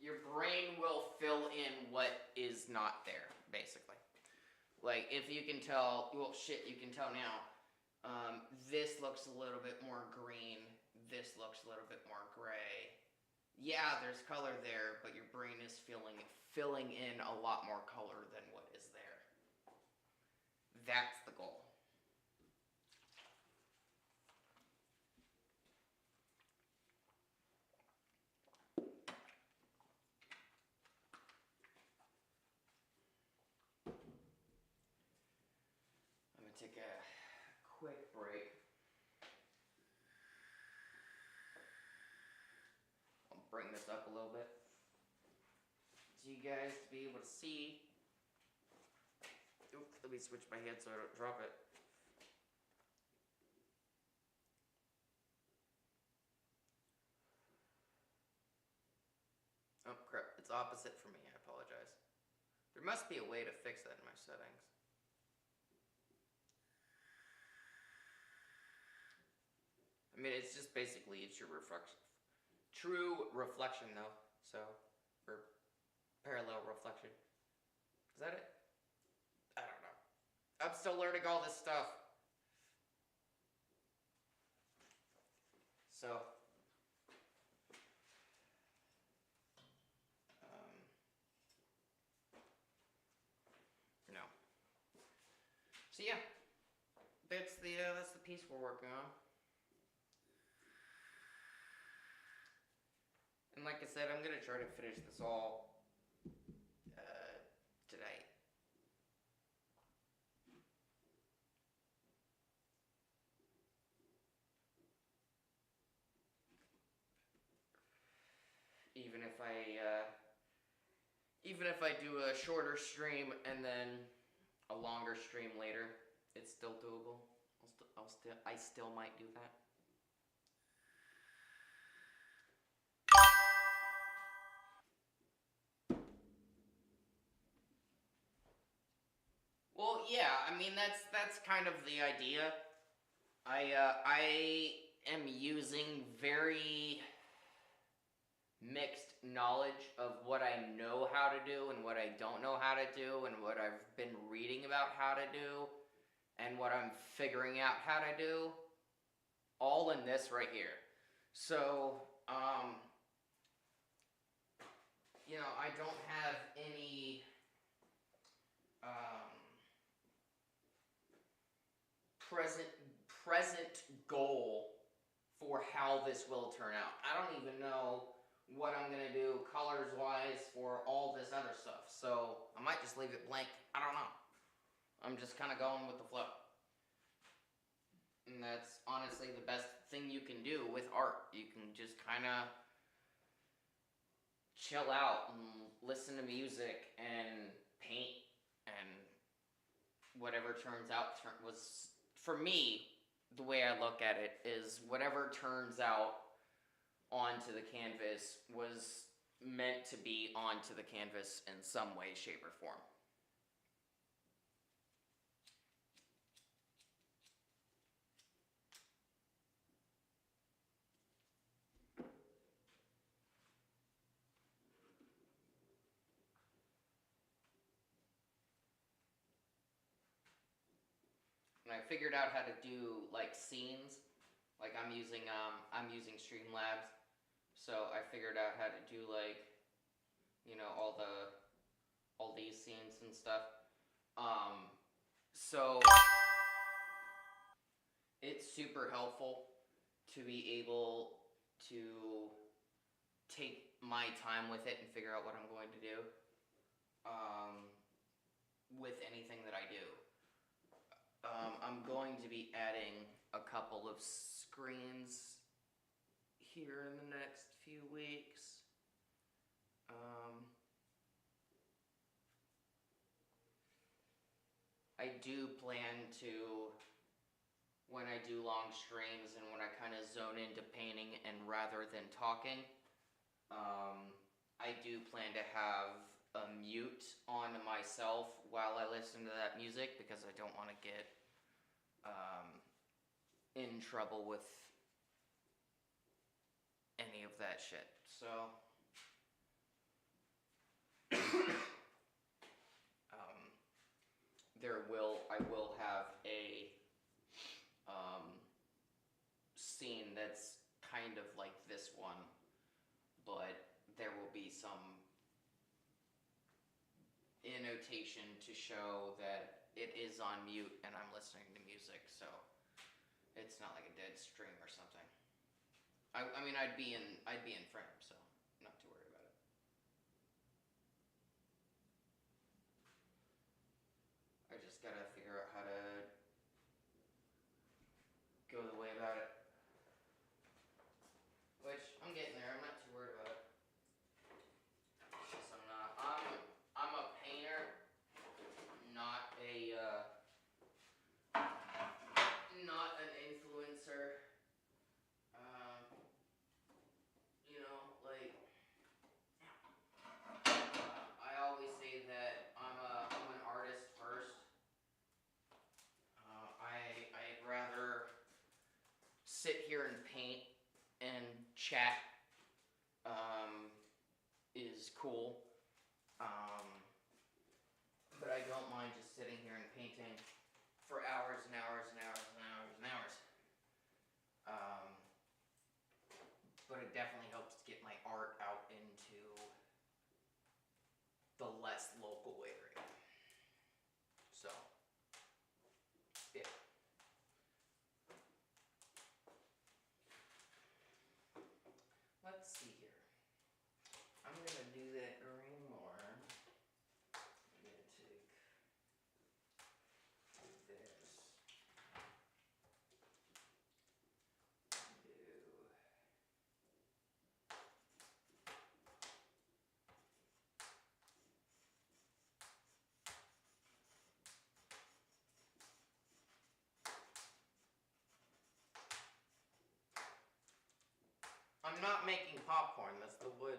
Your brain will fill in what is not there, basically. Like, if you can tell, well, shit, you can tell now, this looks a little bit more green, this looks a little bit more gray. Yeah, there's color there, but your brain is filling in a lot more color than what is there. That's the goal. I'm going to take a quick break. I'll bring this up a little bit so you guys to be able to see. Oops, let me switch my head so I don't drop it. Oh crap, it's opposite for me, I apologize. There must be a way to fix that in my settings. I mean, it's just basically, it's your reflection. True reflection though, so, or parallel reflection. Is that it? I don't know. I'm still learning all this stuff. So, no. So yeah, that's the piece we're working on. And like I said, I'm gonna try to finish this all tonight. Even if I do a shorter stream and then a longer stream later, it's still doable. I still might do that. Well, yeah, I mean that's kind of the idea. I am using very mixed knowledge of what I know how to do and what I don't know how to do and what I've been reading about how to do and what I'm figuring out how to do, all in this right here. So, you know, I don't have any present goal for how this will turn out. I don't even know what I'm gonna do colors wise for all this other stuff, so I might just leave it blank. I don't know. I'm just kind of going with the flow, and that's honestly the best thing you can do with art. You can just kind of chill out and listen to music and paint, and whatever turns out was, for me, the way I look at it is whatever turns out onto the canvas was meant to be onto the canvas in some way, shape, or form. And I figured out how to do like scenes. Like I'm using Streamlabs, so I figured out how to do like, you know, all these scenes and stuff. So it's super helpful to be able to take my time with it and figure out what I'm going to do with anything that I do. I'm going to be adding a couple of screens here in the next few weeks. I do plan to, when I do long streams and when I kind of zone into painting and rather than talking, I do plan to have a mute on myself while I listen to that music, because I don't want to get in trouble with any of that shit. So I will have a scene that's kind of like this one, but there will be some annotation to show that it is on mute and I'm listening to music, so it's not like a dead stream or something. I mean, I'd be in frame, so not too worried about it. I just gotta figure out how to go the way about it, which I'm getting there. I'm not too worried about it. It's just I'm a painter, not an influencer. You know, like I always say that I'm an artist first. I'd rather sit here and paint and chat is cool. But I don't mind just sitting here and painting for hours and hours and hours and hours and hours. But it definitely helps to get my art out into the less local area. So, yeah. Let's see here. I'm gonna do that green more. I'm gonna take this. I'm not making popcorn, that's the wood.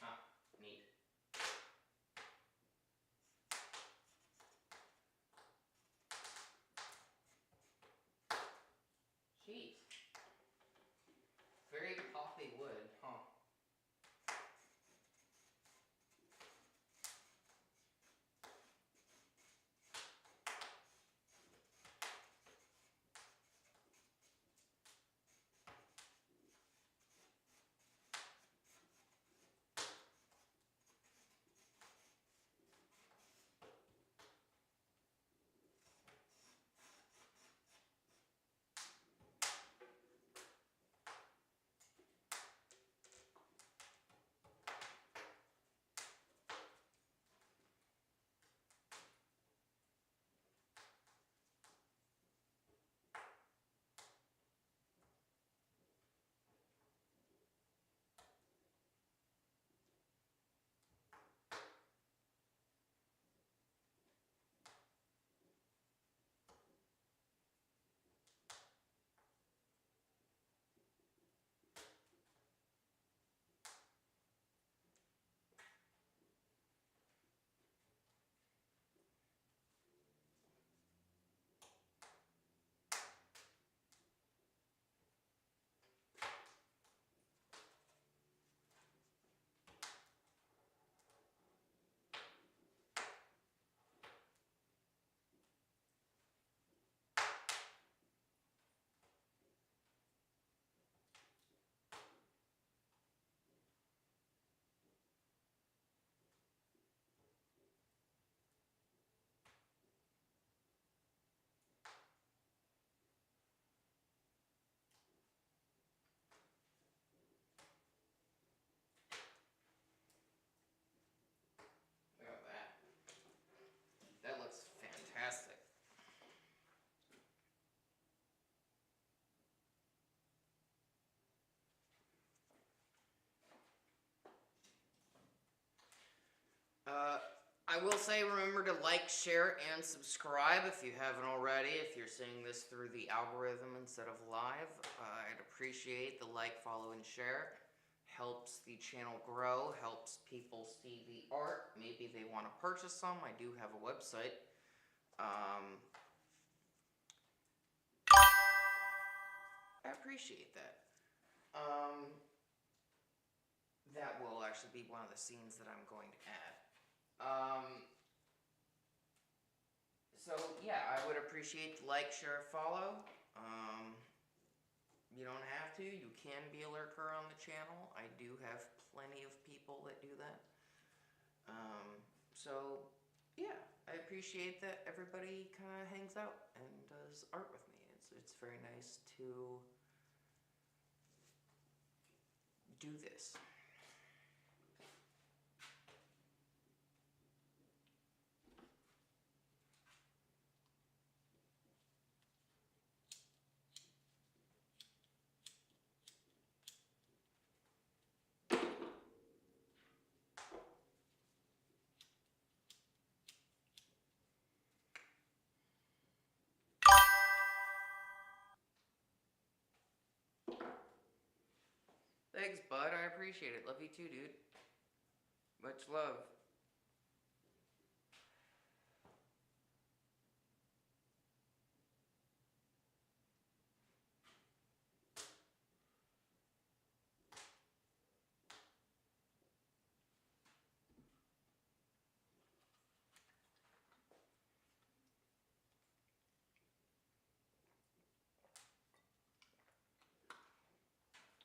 Ah, neat. Jeez. I will say, remember to like, share, and subscribe if you haven't already. If you're seeing this through the algorithm instead of live, I'd appreciate the like, follow, and share. Helps the channel grow, helps people see the art. Maybe they want to purchase some. I do have a website. I appreciate that. That will actually be one of the scenes that I'm going to add. So yeah, I would appreciate the like, share, follow. You don't have to. You can be a lurker on the channel. I do have plenty of people that do that. So yeah, I appreciate that everybody kind of hangs out and does art with me. It's very nice to do this. Thanks, bud. I appreciate it. Love you too, dude. Much love.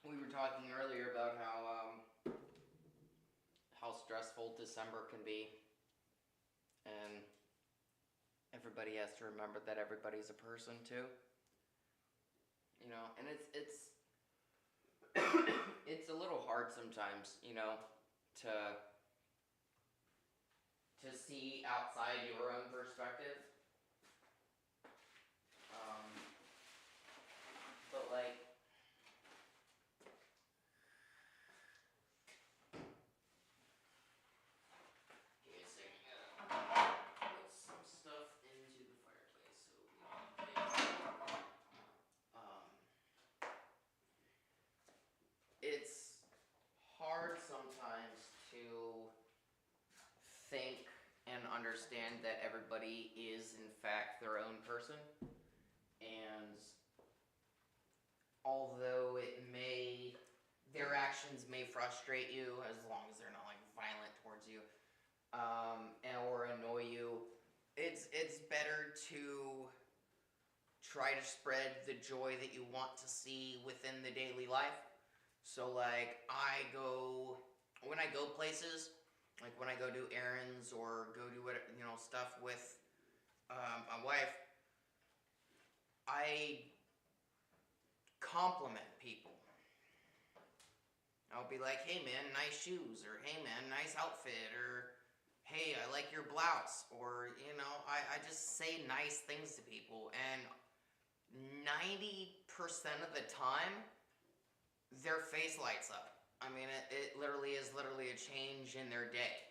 We were talking earlier about how stressful December can be, and everybody has to remember that everybody's a person too. You know, and it's it's a little hard sometimes, you know, to see outside your own perspective. But like, give me a second. Put some stuff into the fireplace so we it's hard sometimes to think and understand that everybody is in fact their own person, and although their actions may frustrate you, as long as they're not like violent towards you, or annoy you, it's better to try to spread the joy that you want to see within the daily life. So like, when I go places, like when I go do errands or go do what, you know, stuff with my wife, I compliment people. I'll be like, hey man, nice shoes, or hey man, nice outfit, or hey, I like your blouse, or, you know, I just say nice things to people, and 90% of the time, their face lights up. I mean, it literally is a change in their day.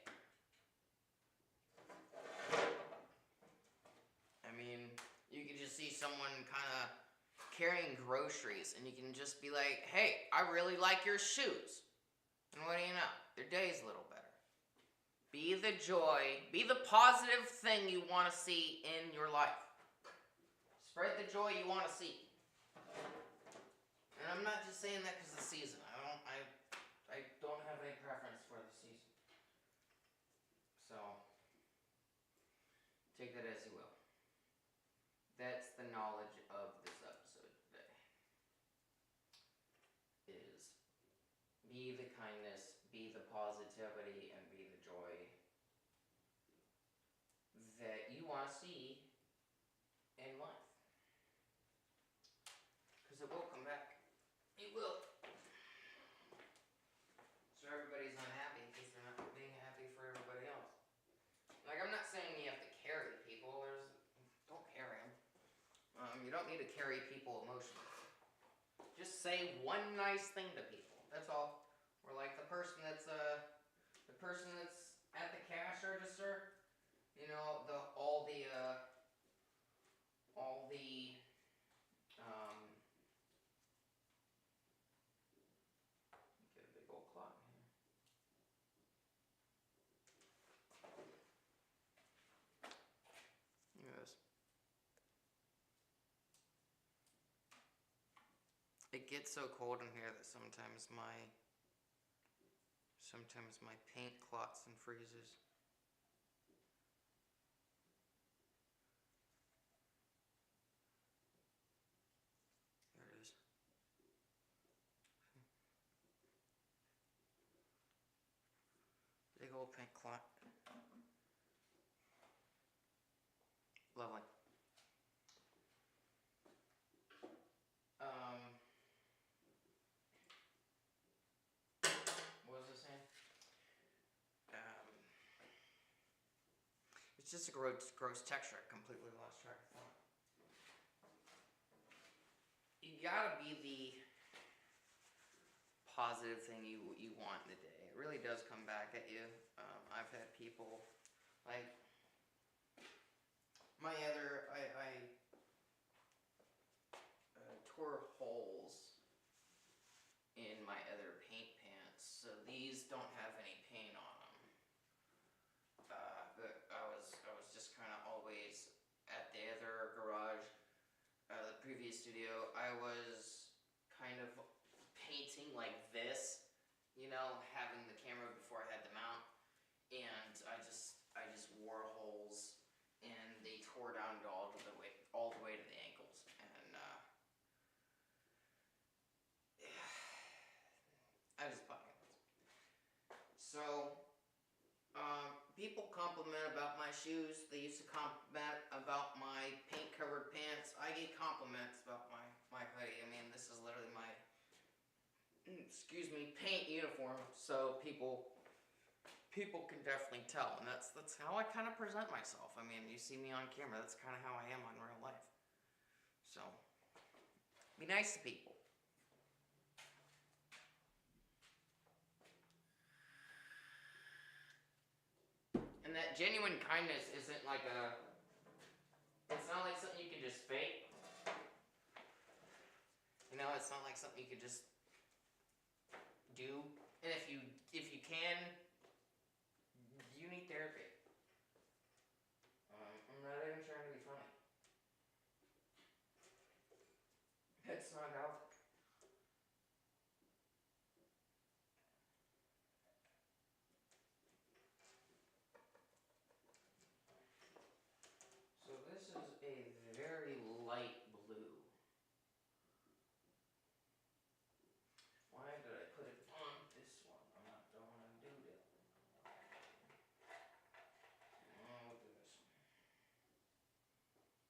I mean, you can just see someone kind of carrying groceries, and you can just be like, hey, I really like your shoes. And what do you know? Their day's a little better. Be the joy, be the positive thing you want to see in your life. Spread the joy you want to see. And I'm not just saying that because of the season. I don't have any preference for the season. So, take that as you will. That's the knowledge of this episode today. Is be the kindness, be the positivity, and be the joy that you want to see in life. Because it will come back. It will. So everybody's unhappy because they're not being happy for everybody else. Like, I'm not saying you have to carry people. Don't carry them. You don't need to carry people emotionally. Just say one nice thing to people. That's all. Or like the person that's at the cash register. You know, all the, get a big old clot in here. Look at this. It gets so cold in here that sometimes my paint clots and freezes. There it is. Big old paint clot. Lovely. What was I saying? It's just a gross texture. I completely lost track of thought. You gotta be the positive thing you want in the day. It really does come back at you. I've had people like my other. I tore holes in my other paint pants, so these don't have any paint on them. But I was just kind of always at the other garage, the previous studio. I was kind of painting like this, you know, having the camera before I had the mount, and I just wore holes, and they tore down to all the way to the ankles, and I just bought ankles. So people compliment about my shoes. They used to compliment about my paint-covered pants. I get compliments about my hoodie. I mean, this is literally my, excuse me, paint uniform. So people can definitely tell, and that's how I kind of present myself. I mean, you see me on camera. That's kind of how I am on real life. So be nice to people. And that genuine kindness isn't like it's not like something you can just fake. You know, it's not like something you can just do. And if you can, you need therapy. I'm not even trying to be funny. It's not healthy. So this is a very light blue. Why did I put it on this one? I'm not going to do that. Oh, look at this one.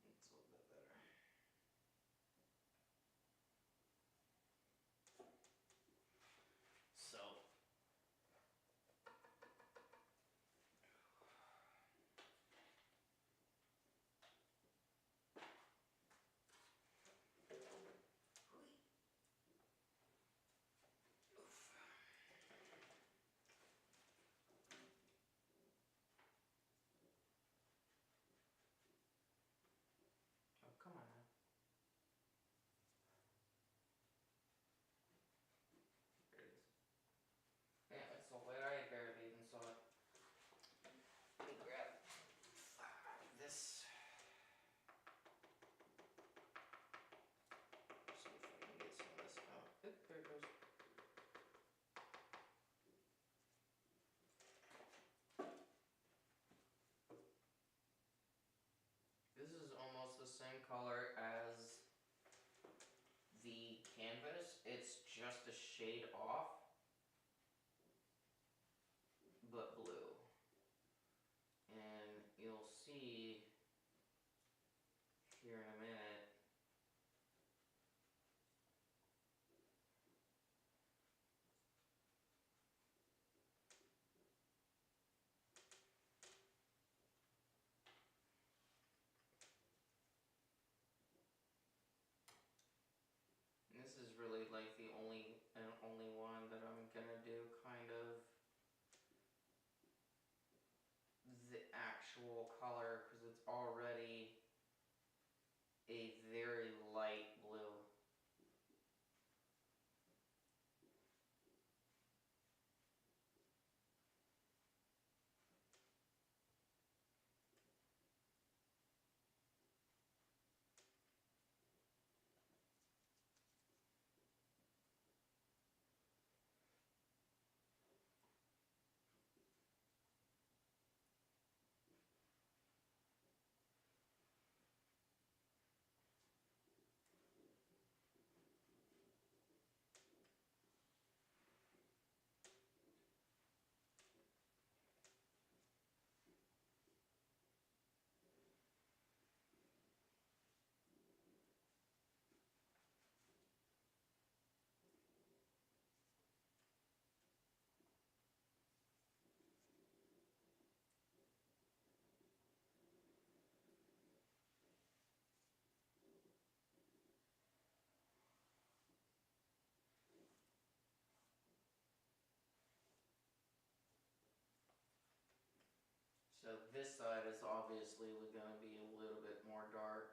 It's a little bit better. So oh, come on now. There it is. Yeah, it's so wet. I barely even saw it. Let me grab this. See if I can get some of this out. Oop, there it goes. This is almost the same color as the canvas. It's just a shade off, but blue. And you'll see here in a minute. And this is really like the only one that I'm gonna do kind of the actual color because it's already a very light blue. So this side is obviously going to be a little bit more dark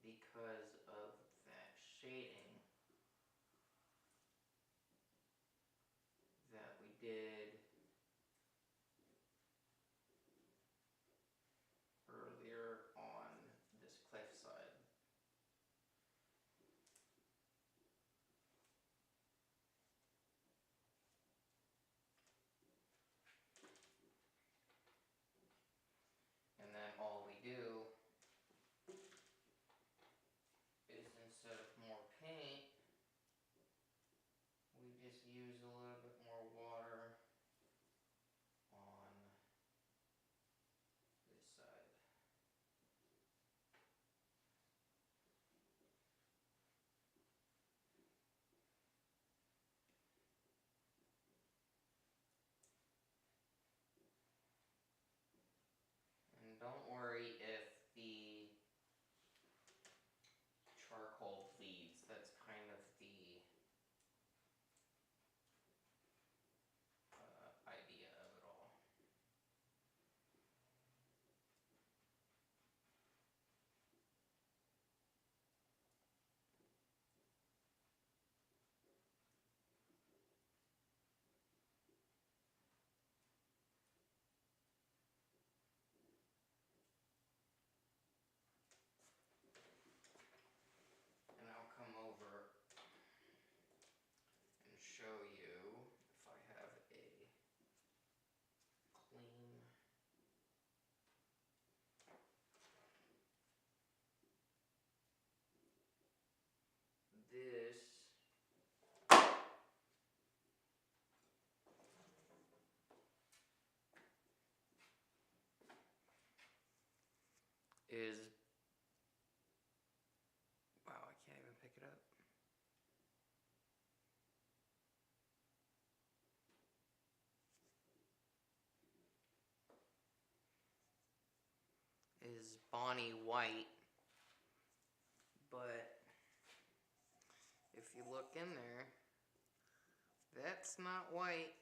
because of that shading that we did earlier on this cliff side. And then all we do is instead of more paint, we just use a little bit more water on this side. And don't worry if the charcoal bleeds. That's kind of the idea of it all. And I'll come over and show you if I have a clean this is, wow, I can't even pick it up. Is Bonnie White, but if you look in there, that's not white.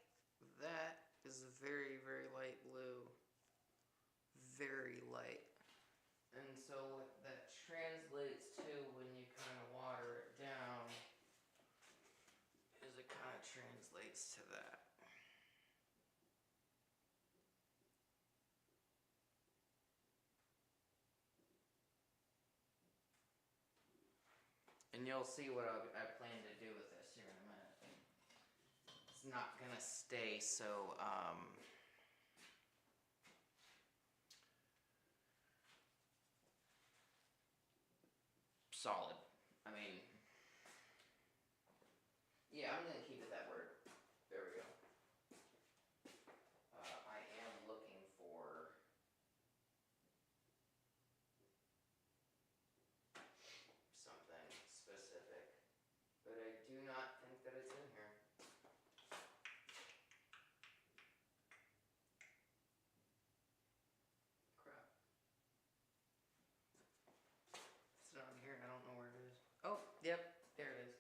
That is a very, very light blue. Very light. And so what that translates to when you kind of water it down is it kind of translates to that. And you'll see what I plan to do with this here in a minute. It's not gonna stay so solid. I mean, yeah, I'm gonna keep it that word. There we go. I am looking for something specific, but I do not think that it's in here. Crap. It's not in here. I don't know where it is. Oh, yep, there it is.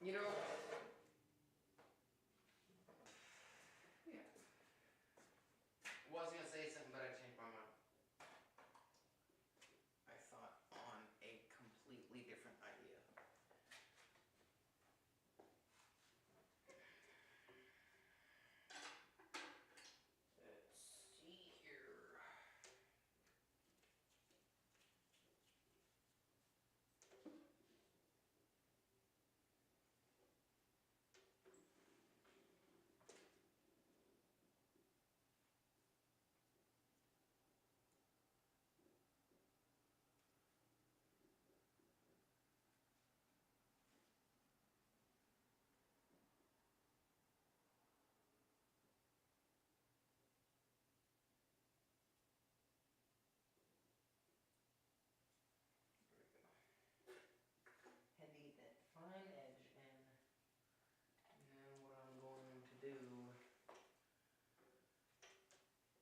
You know, yeah. Was gonna say something, but I changed my mind. I thought on a completely different idea. Let's see here. Heavy that fine edge in. And what I'm going to do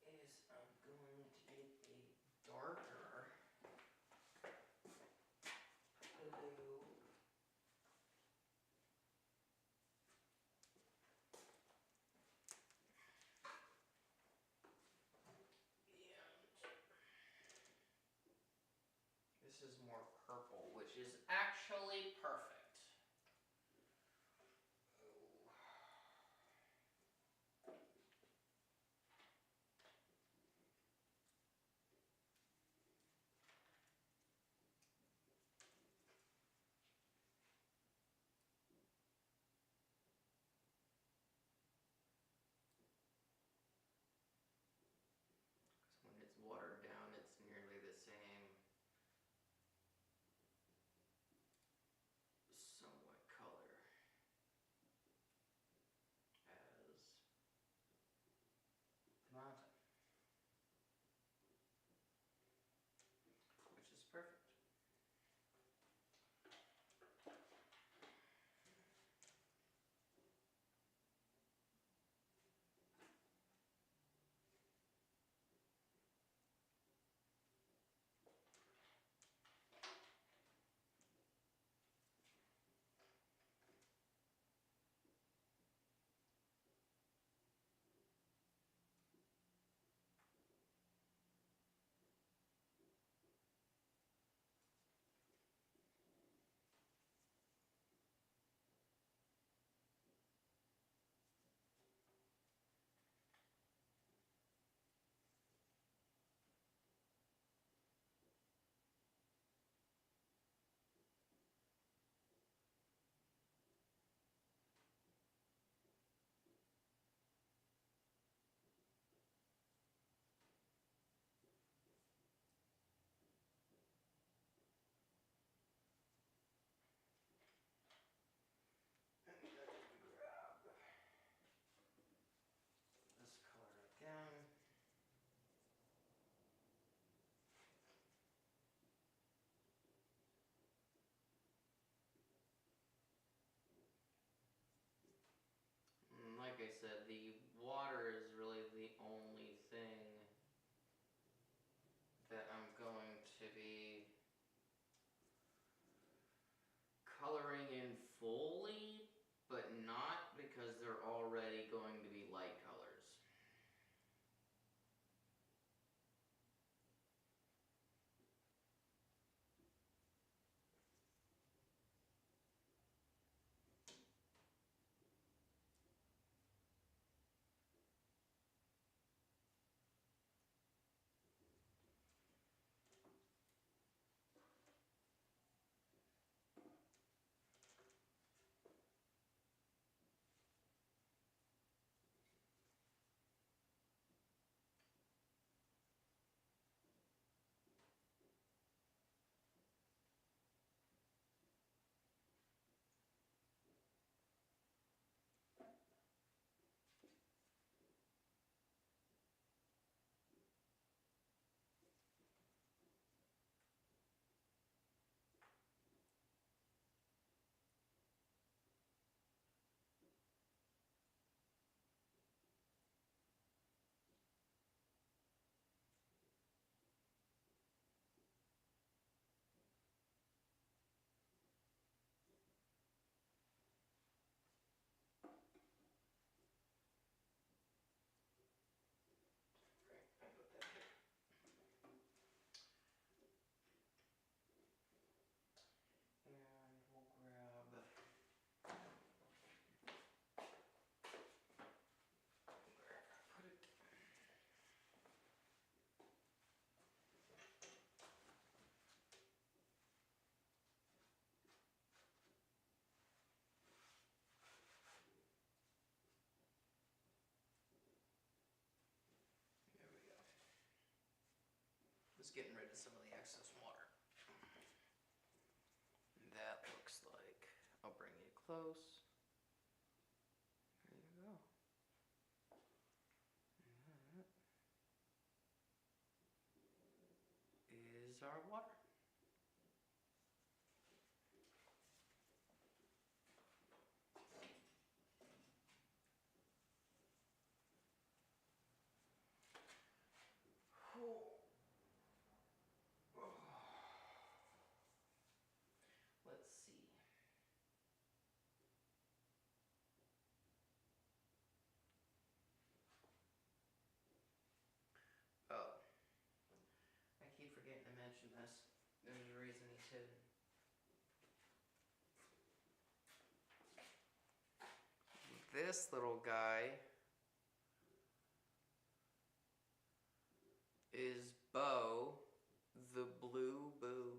is I'm going to get a darker blue. And this is more purple, which is actually perfect. When it's watered down, it's nearly the same somewhat color as the mountain, which is perfect. This color again. And like I said, the water is really the only thing that I'm going to be coloring in fully, but not because they're already going to be light colors. Just getting rid of some of the excess water. That looks like, I'll bring you close. There you go. That is our water. Let's see. Oh, I keep forgetting to mention this. There's a reason he's hidden. This little guy is Bo, the Blue Boo.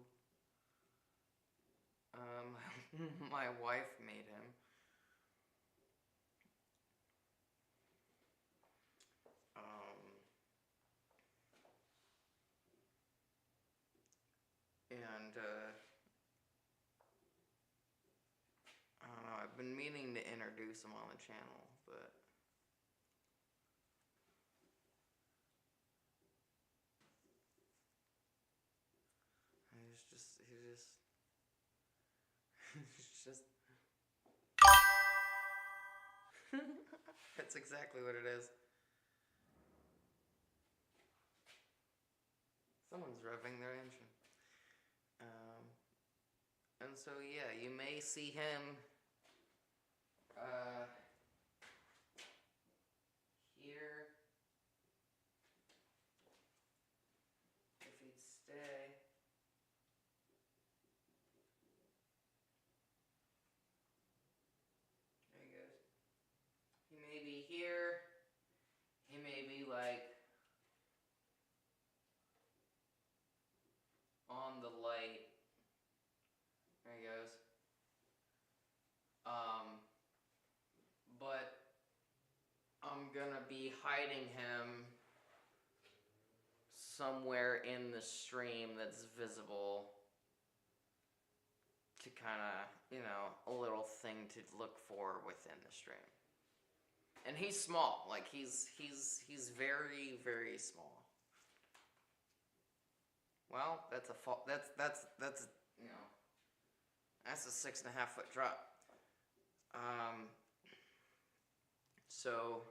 My wife made him. And I don't know, I've been meaning to introduce him on the channel, but he's just that's exactly what it is. Someone's revving their engine. And so yeah, you may see him here if he'd stay. There he goes. He may be here. He may be like on the light. There he goes. But I'm gonna be hiding him somewhere in the stream that's visible to kind of, you know, a little thing to look for within the stream. And he's small, like he's very, very small. Well, that's you know, that's a 6.5 foot drop. So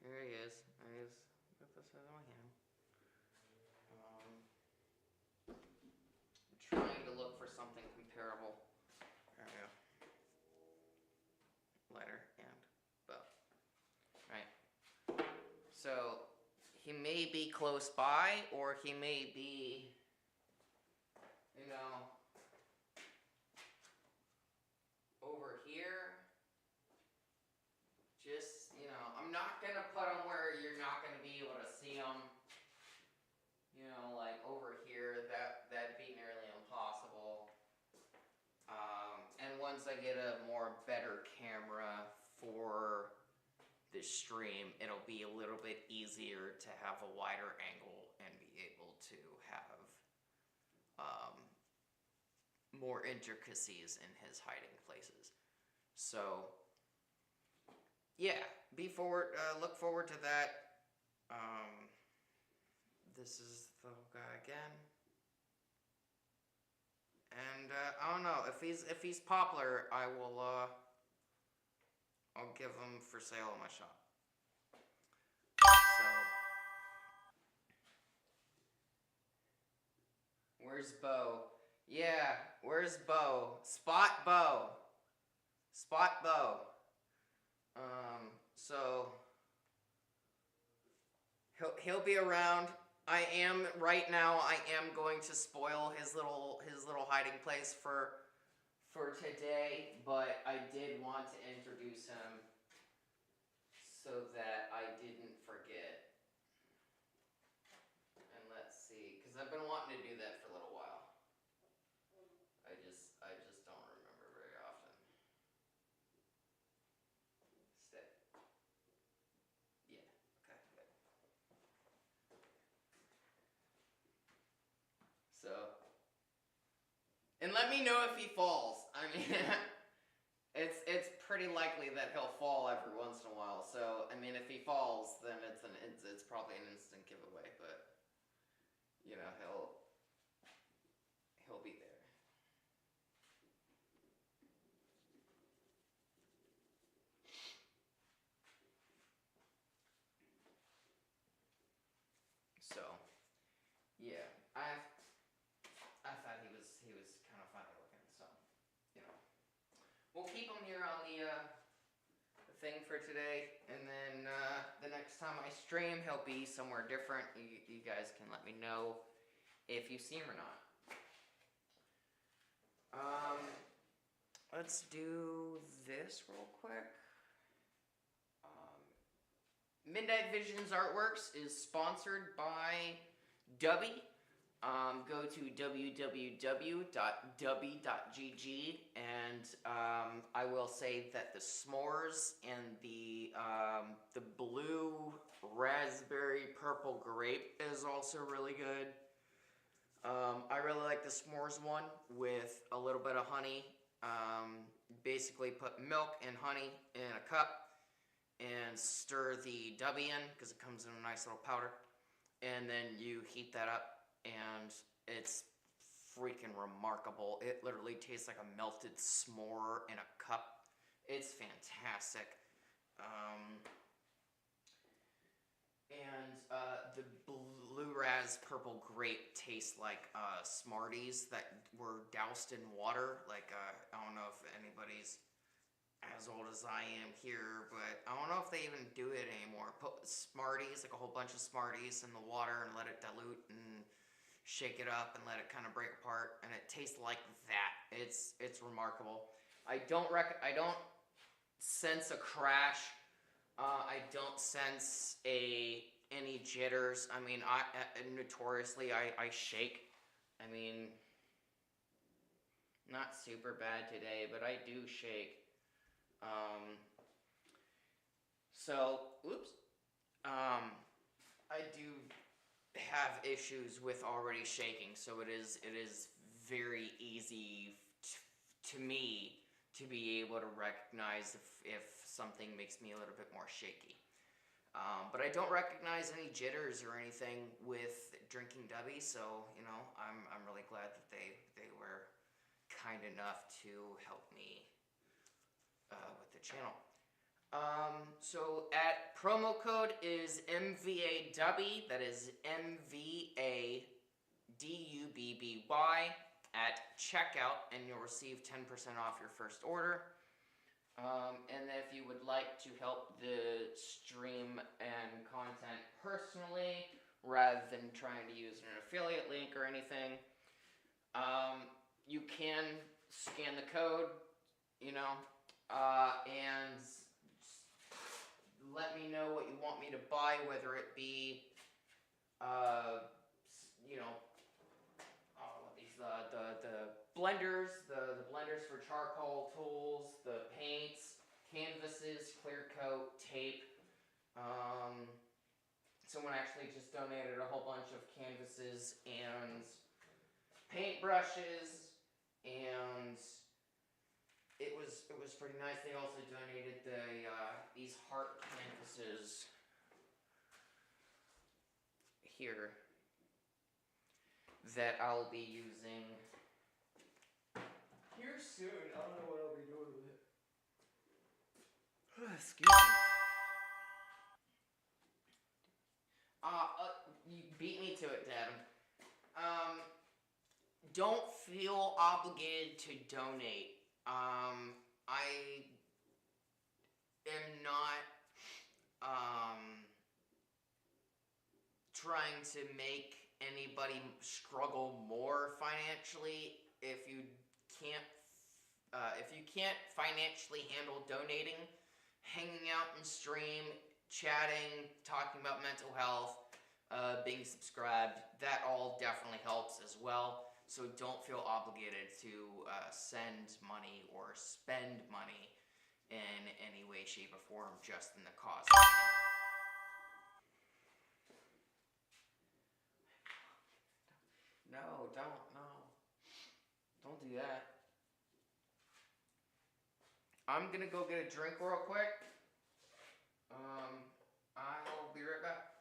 here he is. He's got this out of my hand. I'm trying to look for something comparable. There we go. Lighter and bow. Right. So he may be close by, or he may be, you know, over here. Just, you know, I'm not going to put them where you're not going to be able to see them. You know, like over here, that'd be nearly impossible. And once I get a better camera for the stream, it'll be a little bit easier to have a wider angle and be able to have more intricacies in his hiding places. So yeah, look forward to that. This is the guy again. And I don't know, if he's popular, I'll give him for sale in my shop. So where's Bo? Yeah, where's Bo? Spot Bo. Spot Bo. So he'll be around. I am going to spoil his little hiding place for today, but I did want to introduce him so that I didn't forget. And let's see, because I've been wanting to do that for a little while. I just don't remember very often. Stay. And let me know if he falls. I mean, it's pretty likely that he'll fall every once in a while. So I mean, if he falls, then it's probably an instant giveaway. But you know, he'll be there. So yeah, I thought he was kind of funny looking. So you know, we'll keep him here on the thing for today, and then the next time I stream, he'll be somewhere different. You guys can let me know if you see him or not. Let's do this real quick. Midnight Visions Artworks is sponsored by Dubby. Go to www.dubby.gg, and I will say that the s'mores and the blue raspberry purple grape is also really good. I really like the s'mores one with a little bit of honey. Basically put milk and honey in a cup and stir the Dubby in, because it comes in a nice little powder, and then you heat that up, and it's freaking remarkable. It literally tastes like a melted s'more in a cup. It's fantastic. And the blue ras purple grape tastes like Smarties that were doused in water. Like, I don't know if anybody's as old as I am here, but I don't know if they even do it anymore. Put Smarties, like a whole bunch of Smarties in the water and let it dilute and shake it up and let it kind of break apart, and it tastes like that. It's remarkable. I don't sense a crash. I don't sense any jitters. I mean, notoriously I shake. I mean, not super bad today, but I do shake. Oops. I do have issues with already shaking, so it is very easy to me to be able to recognize if something makes me a little bit more shaky. But I don't recognize any jitters or anything with drinking Dubby, so you know, I'm really glad that they were kind enough to help me with the channel. So promo code is MVA Dubby. That is MVA DUBBY at checkout, and you'll receive 10% off your first order. And if you would like to help the stream and content personally, rather than trying to use an affiliate link or anything, you can scan the code, you know, and let me know what you want me to buy, whether it be, you know, the blenders, the blenders for charcoal tools, the paints, canvases, clear coat, tape. Someone actually just donated a whole bunch of canvases and paintbrushes, and it was pretty nice. They also donated these heart canvases here that I'll be using here soon. I don't know what I'll be doing with it. Excuse me. You beat me to it, Devin. Don't feel obligated to donate. I am not trying to make anybody struggle more financially. If you can't financially handle donating, hanging out in stream, chatting, talking about mental health, being subscribed, that all definitely helps as well. So don't feel obligated to send money or spend money in any way, shape, or form, just in the cause. No, don't do that. I'm gonna go get a drink real quick. I'll be right back.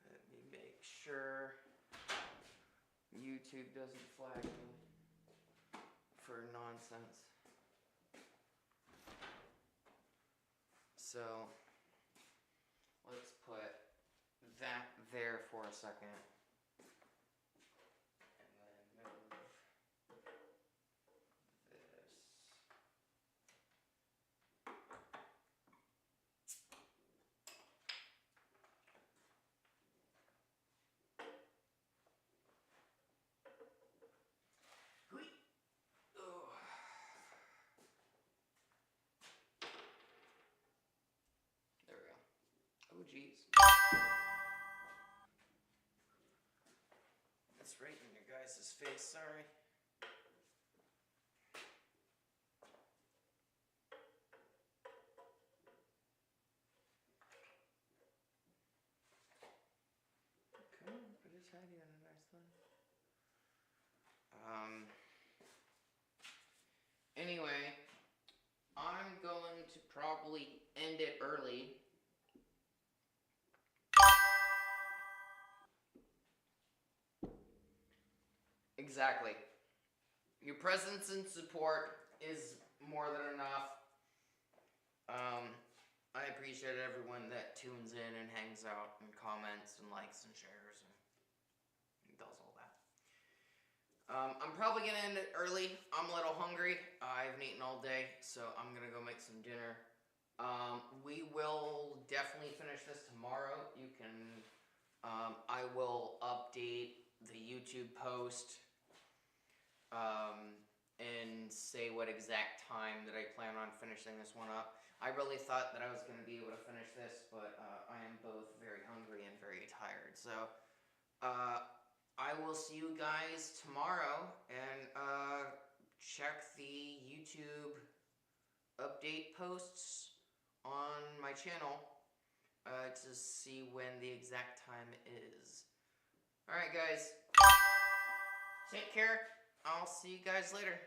Let me make sure YouTube doesn't flag me for nonsense. So let's put that there for a second. And then move this. There we go. Oh, geez. That's right in your guys' face, sorry. Come on, I just had you in a nice one. Anyway, I'm going to probably end it early. Exactly. Your presence and support is more than enough. I appreciate everyone that tunes in and hangs out and comments and likes and shares and does all that. I'm probably gonna end it early. I'm a little hungry. I haven't eaten all day, so I'm gonna go make some dinner. We will definitely finish this tomorrow. You can, I will update the YouTube post, and say what exact time that I plan on finishing this one up. I really thought that I was going to be able to finish this, but I am both very hungry and very tired. So I will see you guys tomorrow, and check the YouTube update posts on my channel to see when the exact time is. Alright guys, take care. I'll see you guys later.